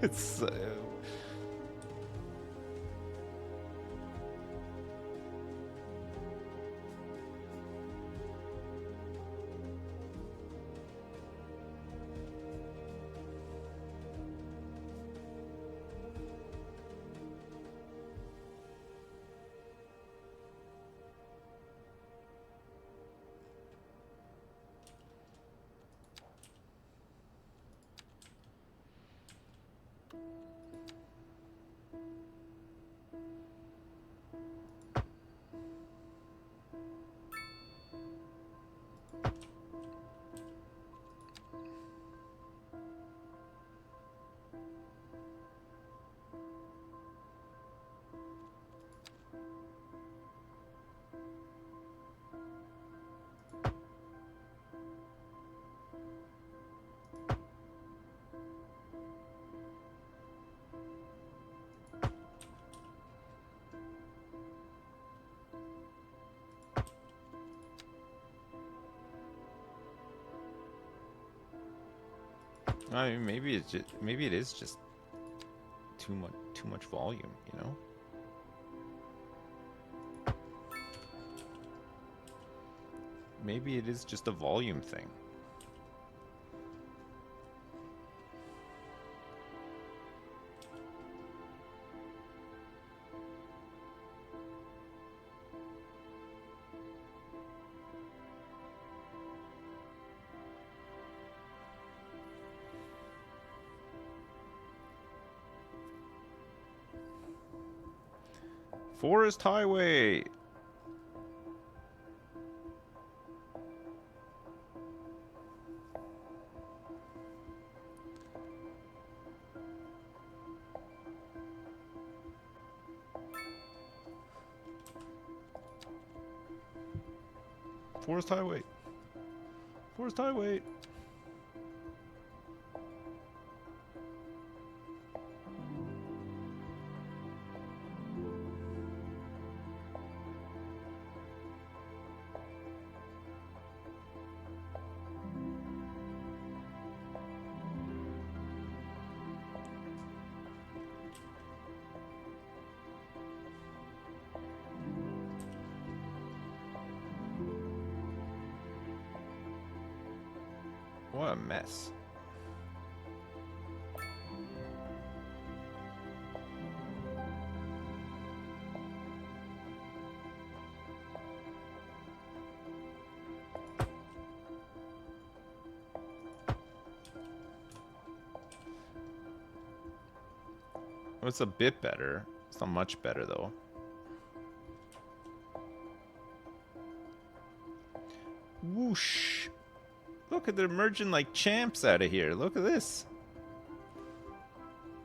It's I mean, maybe it's just, maybe it is just too much volume, you know? Maybe it is just a volume thing. Forest Highway. Forest Highway. Forest Highway. What a mess. Well, it's a bit better. It's not much better though. Whoosh. Look at they're emerging like champs out of here. Look at this.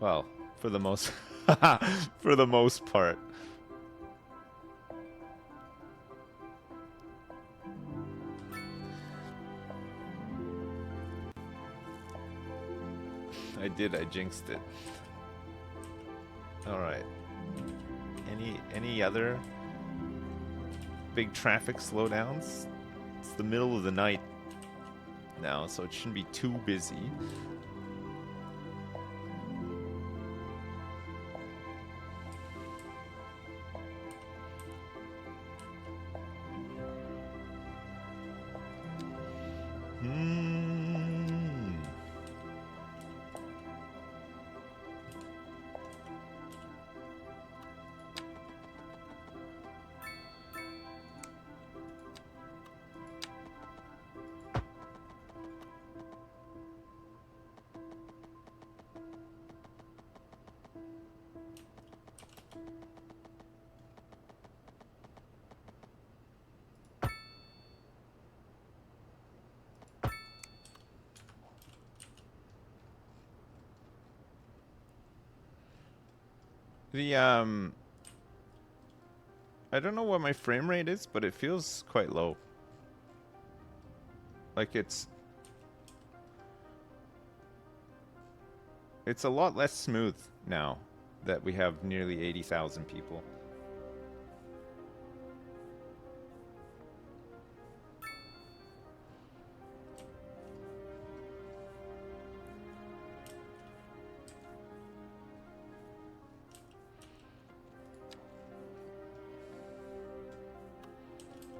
Well, for the most for the most part. I jinxed it. All right. Any other big traffic slowdowns? It's the middle of the night now, so it shouldn't be too busy. The I don't know what my frame rate is, but it feels quite low. Like it's a lot less smooth now that we have nearly 80,000 people.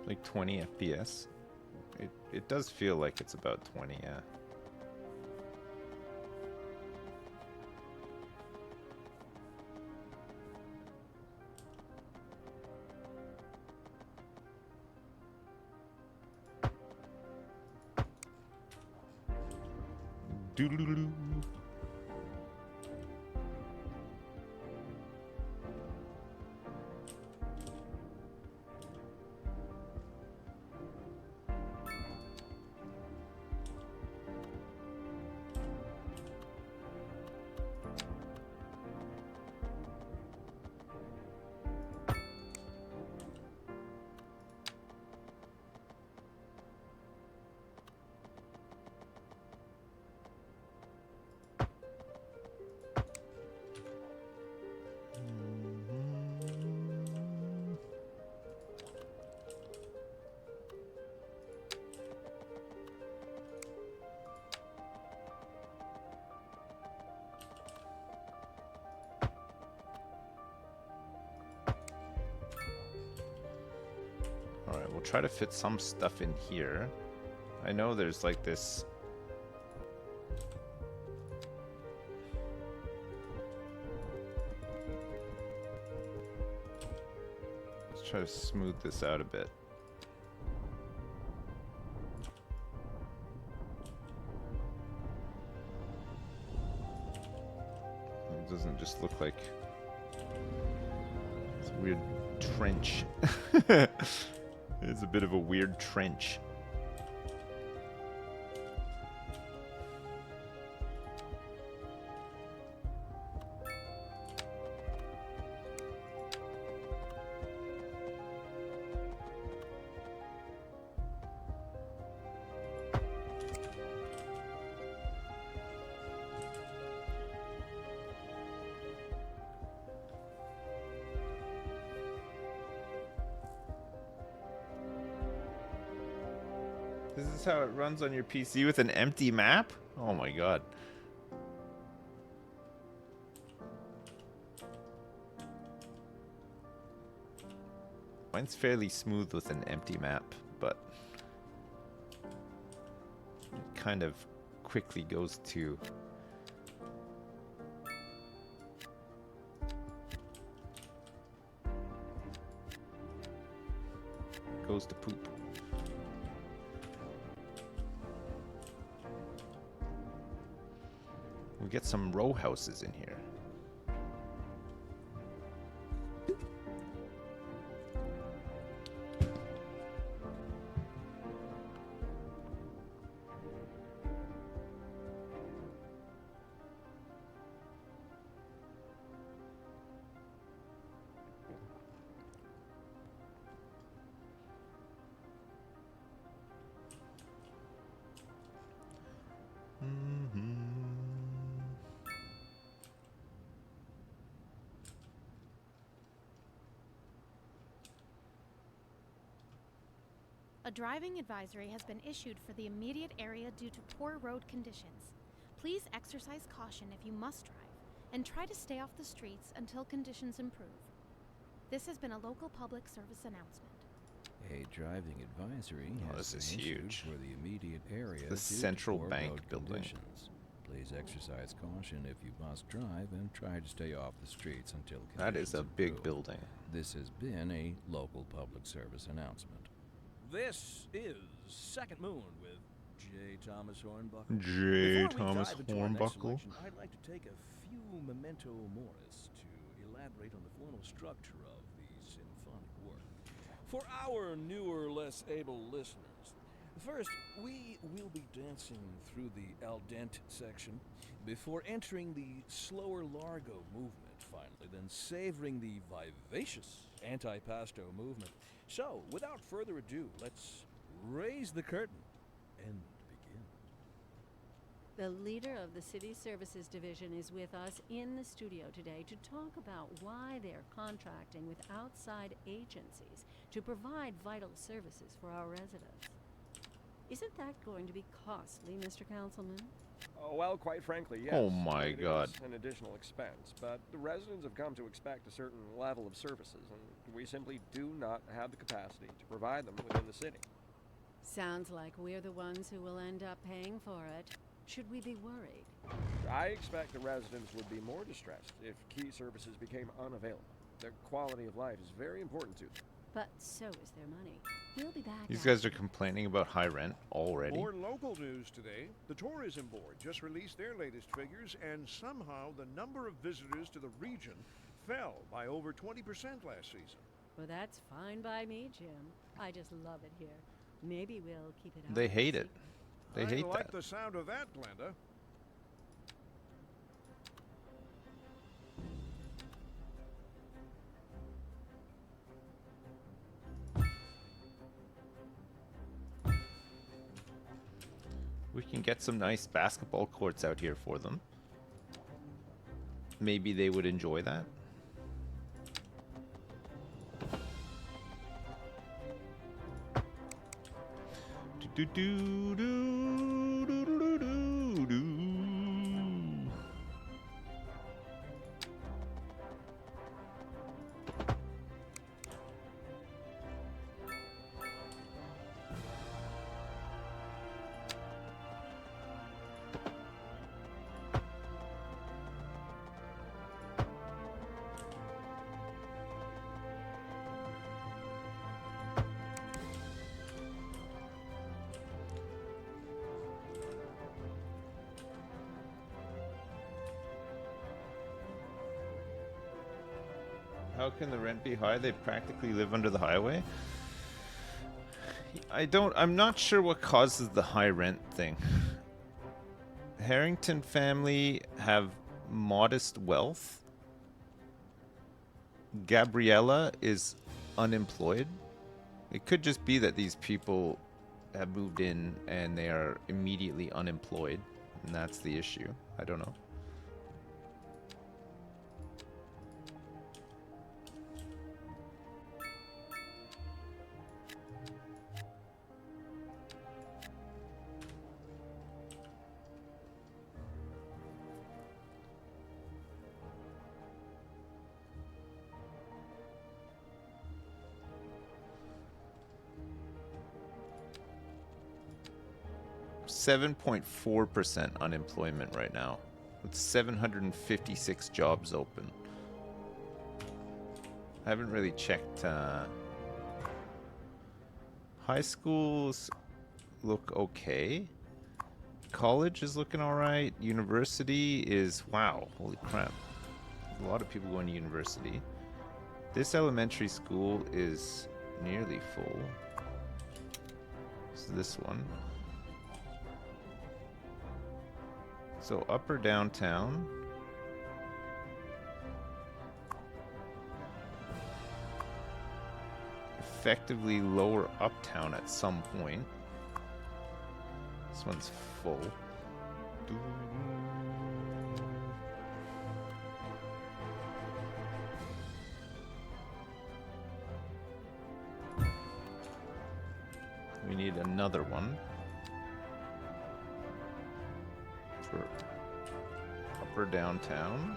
Like 20 FPS. It does feel like it's about 20, yeah. Doodle-doo. We'll try to fit some stuff in here. I know there's like this. Let's try to smooth this out a bit. It doesn't just look like it's a weird trench. It's a bit of a weird trench. This is how it runs on your PC with an empty map? Oh my god. Mine's fairly smooth with an empty map, but it kind of quickly goes to poop. We get some row houses in here. A driving advisory has been issued for the immediate area due to poor road conditions. Please exercise caution if you must drive, and try to stay off the streets until conditions improve. This has been a local public service announcement. A driving advisory has this is been issued huge. for the immediate area The due to central poor bank road building. conditions. Please exercise caution if you must drive and try to stay off the streets until conditions That is a big improve. building. This has been a local public service announcement. This is Second Moon with J. Thomas Hornbuckle. J. Before we Thomas dive into our next Hornbuckle. selection, I'd like to take a few memento moris to elaborate on the formal structure of the symphonic work. For our newer, less able listeners, first, we will be dancing through the al dente section before entering the slower largo movement finally, then savoring the vivacious antipasto movement. So, without further ado, let's raise the curtain and begin. The leader of the City Services Division is with us in the studio today to talk about why they're contracting with outside agencies to provide vital services for our residents. Isn't that going to be costly, Mr. Councilman? Oh, well, quite frankly, yes. Oh my It God. is an additional expense, but the residents have come to expect a certain level of services, and we simply do not have the capacity to provide them within the city. Sounds like we're the ones who will end up paying for it. Should we be worried? I expect the residents would be more distressed if key services became unavailable. Their quality of life is very important to them. But so is their money. We'll be back. These guys are complaining about high rent already. More local news today. The Tourism Board just released their latest figures, and somehow the number of visitors to the region fell by over 20% last season. Well, that's fine by me, Jim. I just love it here. Maybe we'll keep it up. They hate it. They hate I like that. the sound of that, Glenda. We can get some nice basketball courts out here for them. Maybe they would enjoy that. Do do do do do do do. How can the rent be high? They practically live under the highway. I'm not sure what causes the high rent thing. Harrington family have modest wealth. Gabriella is unemployed. It could just be that these people have moved in and they are immediately unemployed, and that's the issue. I don't know. .4% unemployment right now, with 756 jobs open. I haven't really checked. High schools look okay. College is looking all right. University is, wow, holy crap. A lot of people going to university. This elementary school is nearly full. So this one. So upper downtown. Effectively lower uptown at some point. This one's full. We need another one. For upper downtown,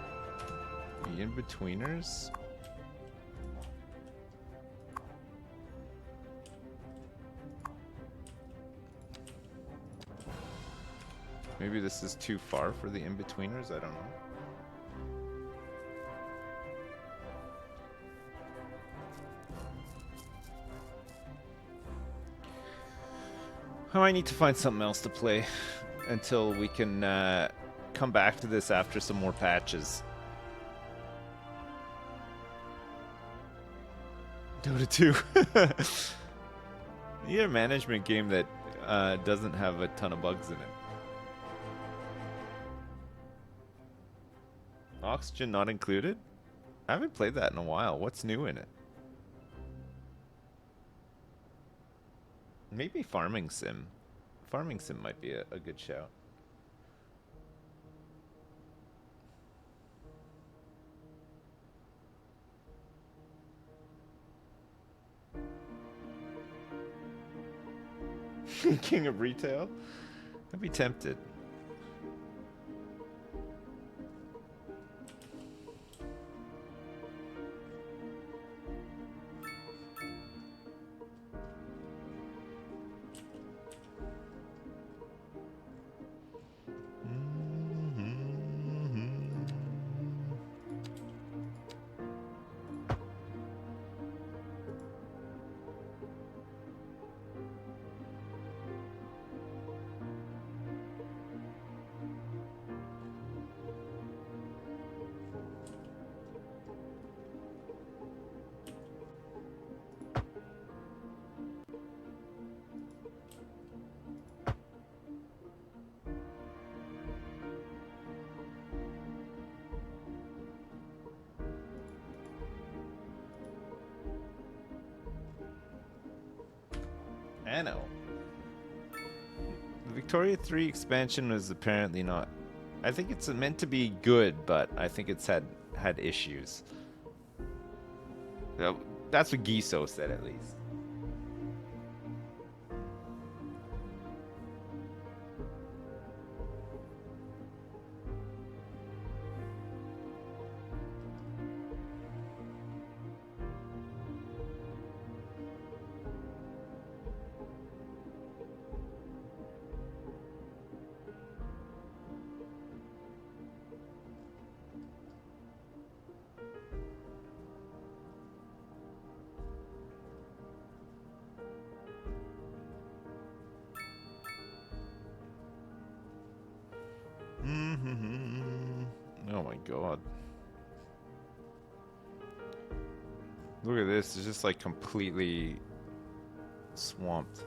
the in-betweeners. Maybe this is too far for the in-betweeners, I don't know. I might need to find something else to play until we can come back to this after some more patches. Dota 2. You need a management game that doesn't have a ton of bugs in it. Oxygen not included? I haven't played that in a while. What's new in it? Maybe Farming Sim. Farming Sim might be a good shout. King of Retail? I'd be tempted. Anno. The Victoria 3 expansion was apparently not... I think it's meant to be good, but I think it's had issues. That's what Giso said, at least. Oh my god. Look at this, it's just like completely swamped.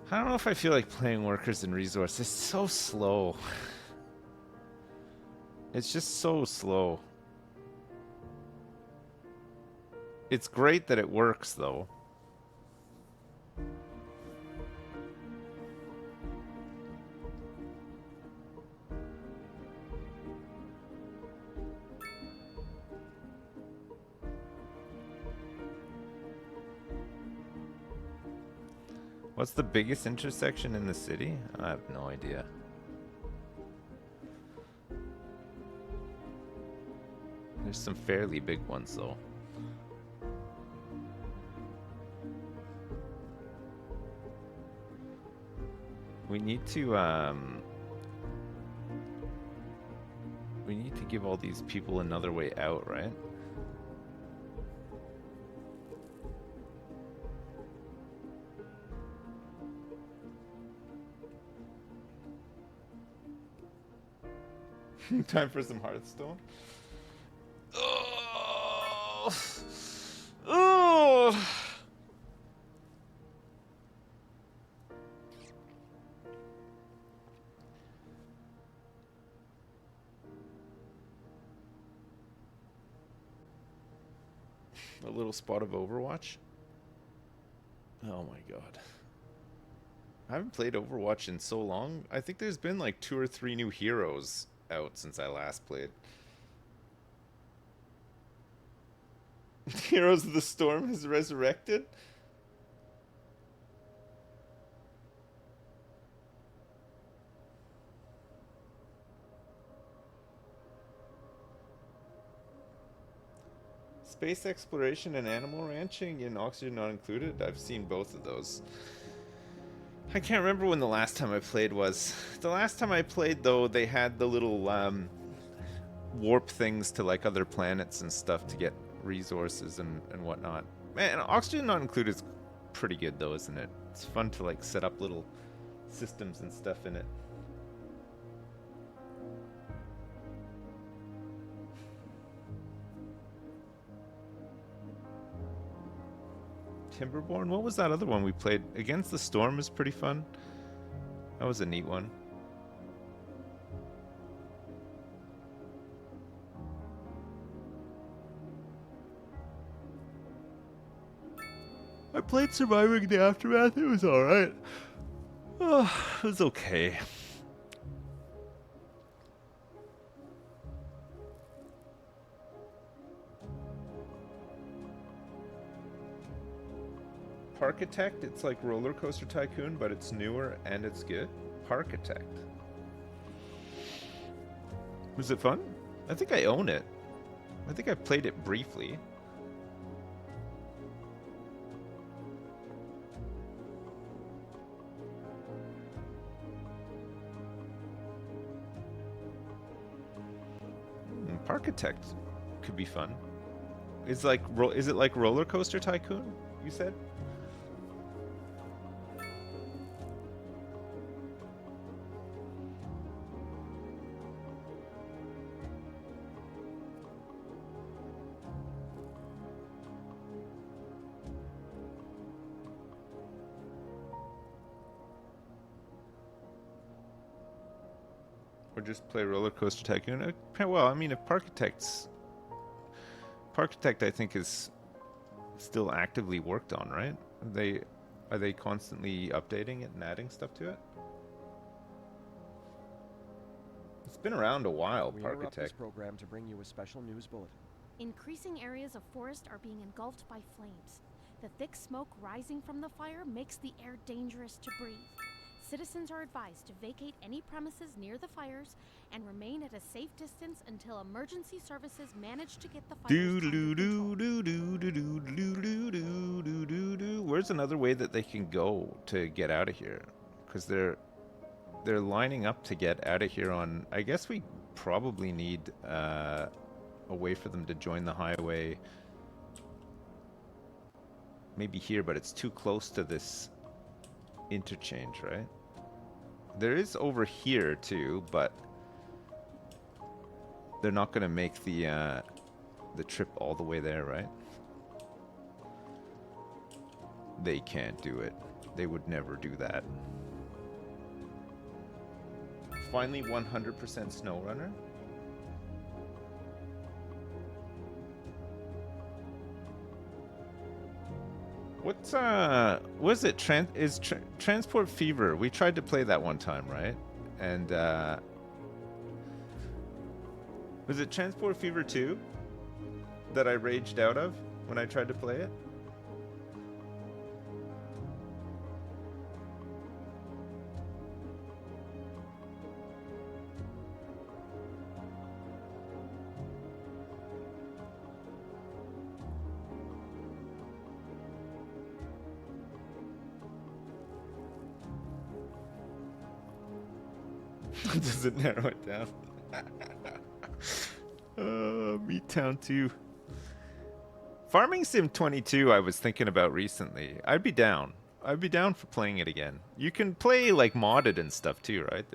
I don't know if I feel like playing workers and resource. It's so slow. It's just so slow. It's great that it works, though. What's the biggest intersection in the city? I have no idea. There's some fairly big ones, though. We need to give all these people another way out, right? Time for some Hearthstone. Oh. Oh. A little spot of Overwatch. Oh my god. I haven't played Overwatch in so long. I think there's been like 2 or 3 new heroes out since I last played. Heroes of the Storm has resurrected? Space exploration and animal ranching in Oxygen Not Included? I've seen both of those. I can't remember when the last time I played was. The last time I played, though, they had the little warp things to like other planets and stuff to get resources and whatnot. Man, Oxygen Not Included is pretty good, though, isn't it? It's fun to like set up little systems and stuff in it. Timberborn? What was that other one we played? Against the Storm was pretty fun. That was a neat one. I played Surviving the Aftermath. It was alright. Oh, it was okay. Parkitect, it's like Roller Coaster Tycoon, but it's newer and it's good. Parkitect. Was it fun? I think I own it. I think I played it briefly. Parkitect could be fun. Is it like Roller Coaster Tycoon, you said? Or just play Roller Coaster Tycoon? Well, I mean, if Parkitect, I think, is still actively worked on, right? Are they constantly updating it and adding stuff to it? It's been around a while, We interrupt this Parkitect. program to bring you a special news bulletin. Increasing areas of forest are being engulfed by flames. The thick smoke rising from the fire makes the air dangerous to breathe. Citizens are advised to vacate any premises near the fires and remain at a safe distance until emergency services manage to get the fires under control. Where's another way that they can go to get out of here? Because they're lining up to get out of here on. I guess we probably need a way for them to join the highway. Maybe here, but it's too close to this interchange, right? There is over here too, but they're not gonna make the trip all the way there, right? They can't do it. They would never do that. Finally 100% SnowRunner. What's it? Transport Fever. We tried to play that one time, right? And was it Transport Fever 2 that I raged out of when I tried to play it? Does it narrow it down? Meat Town 2. Farming Sim 22 I was thinking about recently. I'd be down. I'd be down for playing it again. You can play like modded and stuff too, right?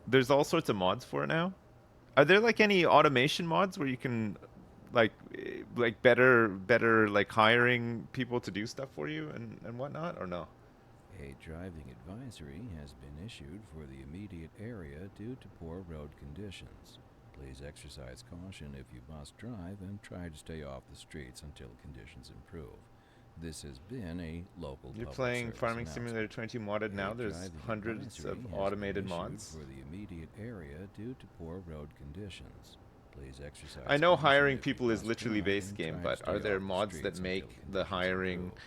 There's all sorts of mods for it now. Are there like any automation mods where you can like better like hiring people to do stuff for you and whatnot, or no? A driving advisory has been issued for the immediate area due to poor road conditions. Please exercise caution if you must drive and try to stay off the streets until conditions improve. This has been a local You're public playing service Farming announcement. Simulator 22 modded now. There's Driving hundreds advisory of has been automated issued mods. for the immediate area due to poor road conditions. Please exercise I know caution hiring if you people is must literally drive base and game, try to but stay are there off the mods streets that until make the conditions hiring improve.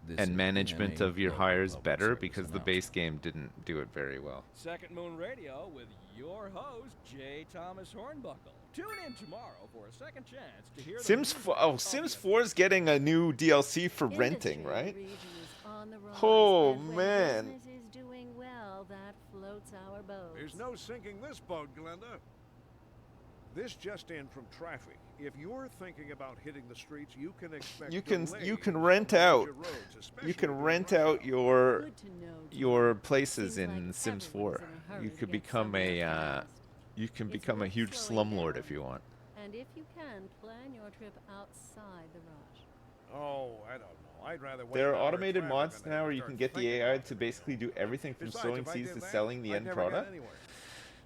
This and has management been a of your local hires public better? service Because the base announcement. game didn't do it very well. Second Moon Radio with your host, J. Thomas Hornbuckle. Tune in tomorrow for a second chance to hear Sims 4, Sims 4 is getting a new DLC for renting, Industry in the right? region is on the rise, Oh, and when man. business is doing well, that floats our boat. There's no sinking this boat, Glenda. This just in from traffic. If you're thinking about hitting the streets, you can expect You can delays rent on out. major roads, especially You can during rent rush out hour. your Good to know, your Jim. places Seems in like Sims everyone's 4. in a hurry You to could get become somewhere a fast. you can It's become a worth huge slowing slumlord down. if you want. And if you can, plan your trip outside the rush. Oh, I don't know. I'd rather wait There are an hour in automated traffic mods than now where you start can get the thinking AI about to it. basically do everything from Besides, sowing if I seeds did to that, selling the I'd end never get product. anywhere.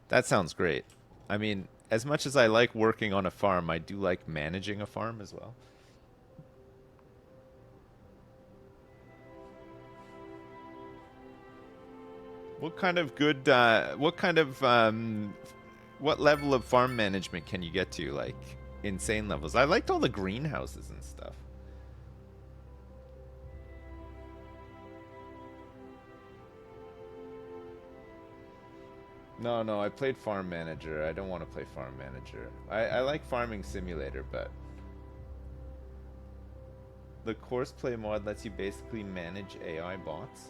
That sounds great. I mean, as much as I like working on a farm, I do like managing a farm as well. What kind of good, what level of farm management can you get to? Like, insane levels. I liked all the greenhouses and stuff. No, I played Farm Manager. I don't want to play Farm Manager. I like Farming Simulator, but the Courseplay mod lets you basically manage AI bots.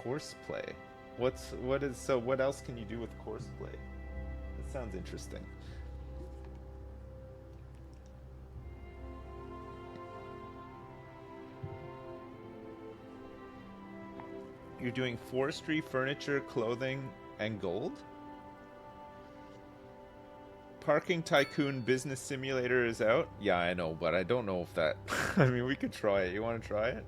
Courseplay. What else can you do with Courseplay? That sounds interesting. You're doing forestry, furniture, clothing, and gold? Parking Tycoon Business Simulator is out? Yeah, I know, but I don't know if that... I mean, we could try it. You want to try it?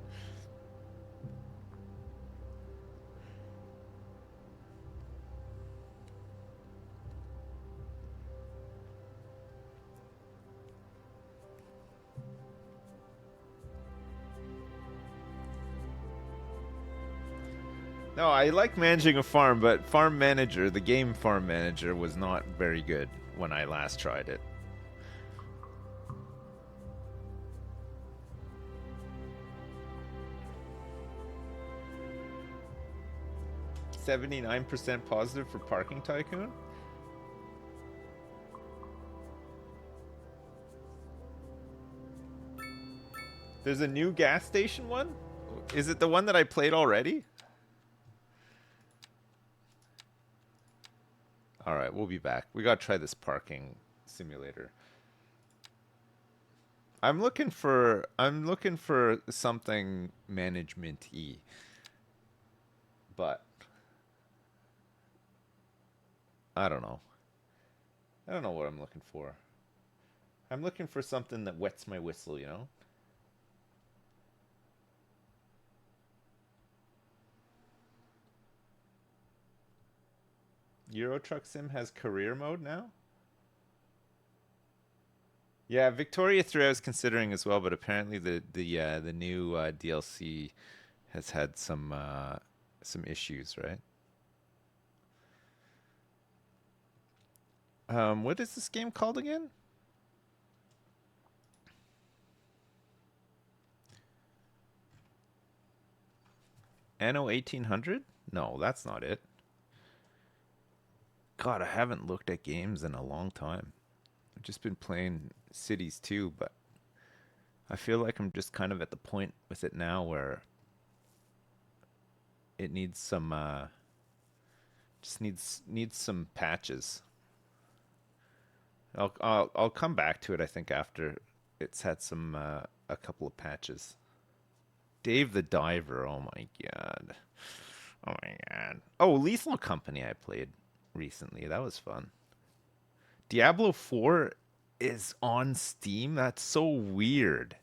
No, I like managing a farm, but Farm Manager, the game Farm Manager, was not very good when I last tried it. "79% positive for Parking Tycoon." There's a new gas station one? Is it the one that I played already? Alright, we'll be back. We gotta try this parking simulator. I'm looking for something management-y, but I don't know. I don't know what I'm looking for. I'm looking for something that wets my whistle, you know? Euro Truck Sim has career mode now? Yeah, Victoria 3 I was considering as well, but apparently the new DLC has had some issues, right? What is this game called again? Anno 1800? No, that's not it. God, I haven't looked at games in a long time. I've just been playing Cities 2, but I feel like I'm just kind of at the point with it now where it needs some just needs some patches. I'll come back to it, I think, after it's had some a couple of patches. Dave the Diver, oh my god. Oh my god. Oh, Lethal Company I played recently. That was fun. Diablo 4 is on Steam? That's so weird.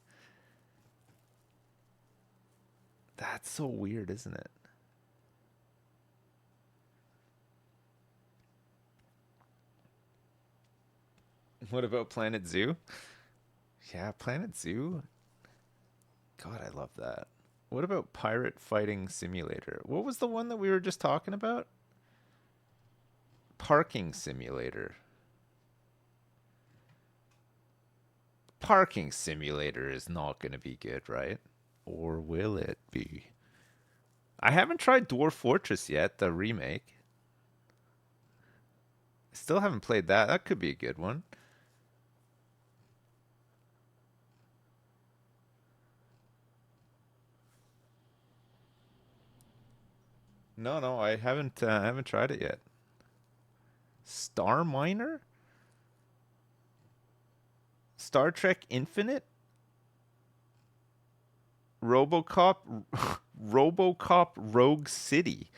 That's so weird, isn't it? What about Planet Zoo? Yeah, Planet Zoo. God, I love that. What about Pirate Fighting Simulator? What was the one that we were just talking about? Parking Simulator. Parking Simulator is not going to be good, right? Or will it be? I haven't tried Dwarf Fortress yet, the remake. Still haven't played that. That could be a good one. No, I haven't tried it yet. Star Miner? Star Trek Infinite? RoboCop RoboCop Rogue City.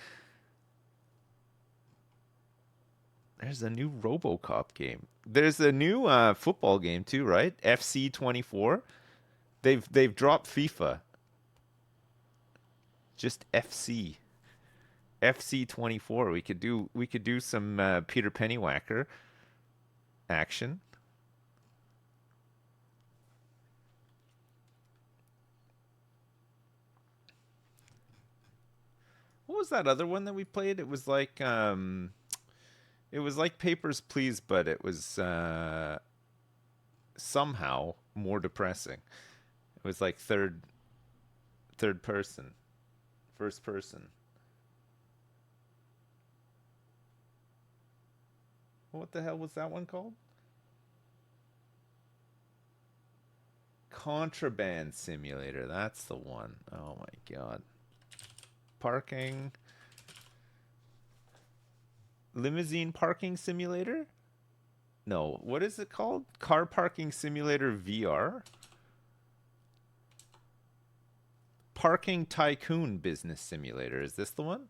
There's a new RoboCop game. There's a new football game too, right? FC 24. They've dropped FIFA. Just FC. FC 24. We could do some Peter Pennywhacker action. What was that other one that we played? It was like Papers, Please, but it was somehow more depressing. It was like third person, first person. What the hell was that one called? Contraband Simulator. That's the one. Oh my god. Parking. Limousine Parking Simulator? No, what is it called? Car Parking Simulator VR? Parking Tycoon Business Simulator. Is this the one?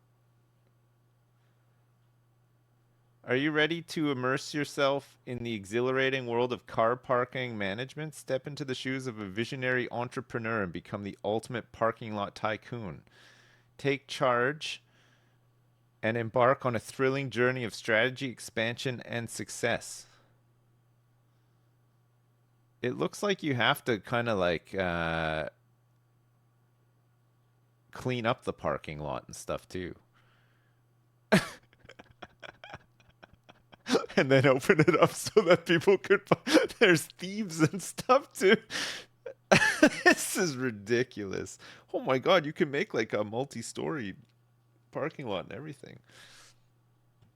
Are you ready to immerse yourself in the exhilarating world of car parking management? Step into the shoes of a visionary entrepreneur and become the ultimate parking lot tycoon. Take charge and embark on a thrilling journey of strategy, expansion, and success. It looks like you have to kind of like clean up the parking lot and stuff too. And then open it up so that people could there's thieves and stuff too. This is ridiculous. Oh my god, you can make like a multi-story parking lot and everything.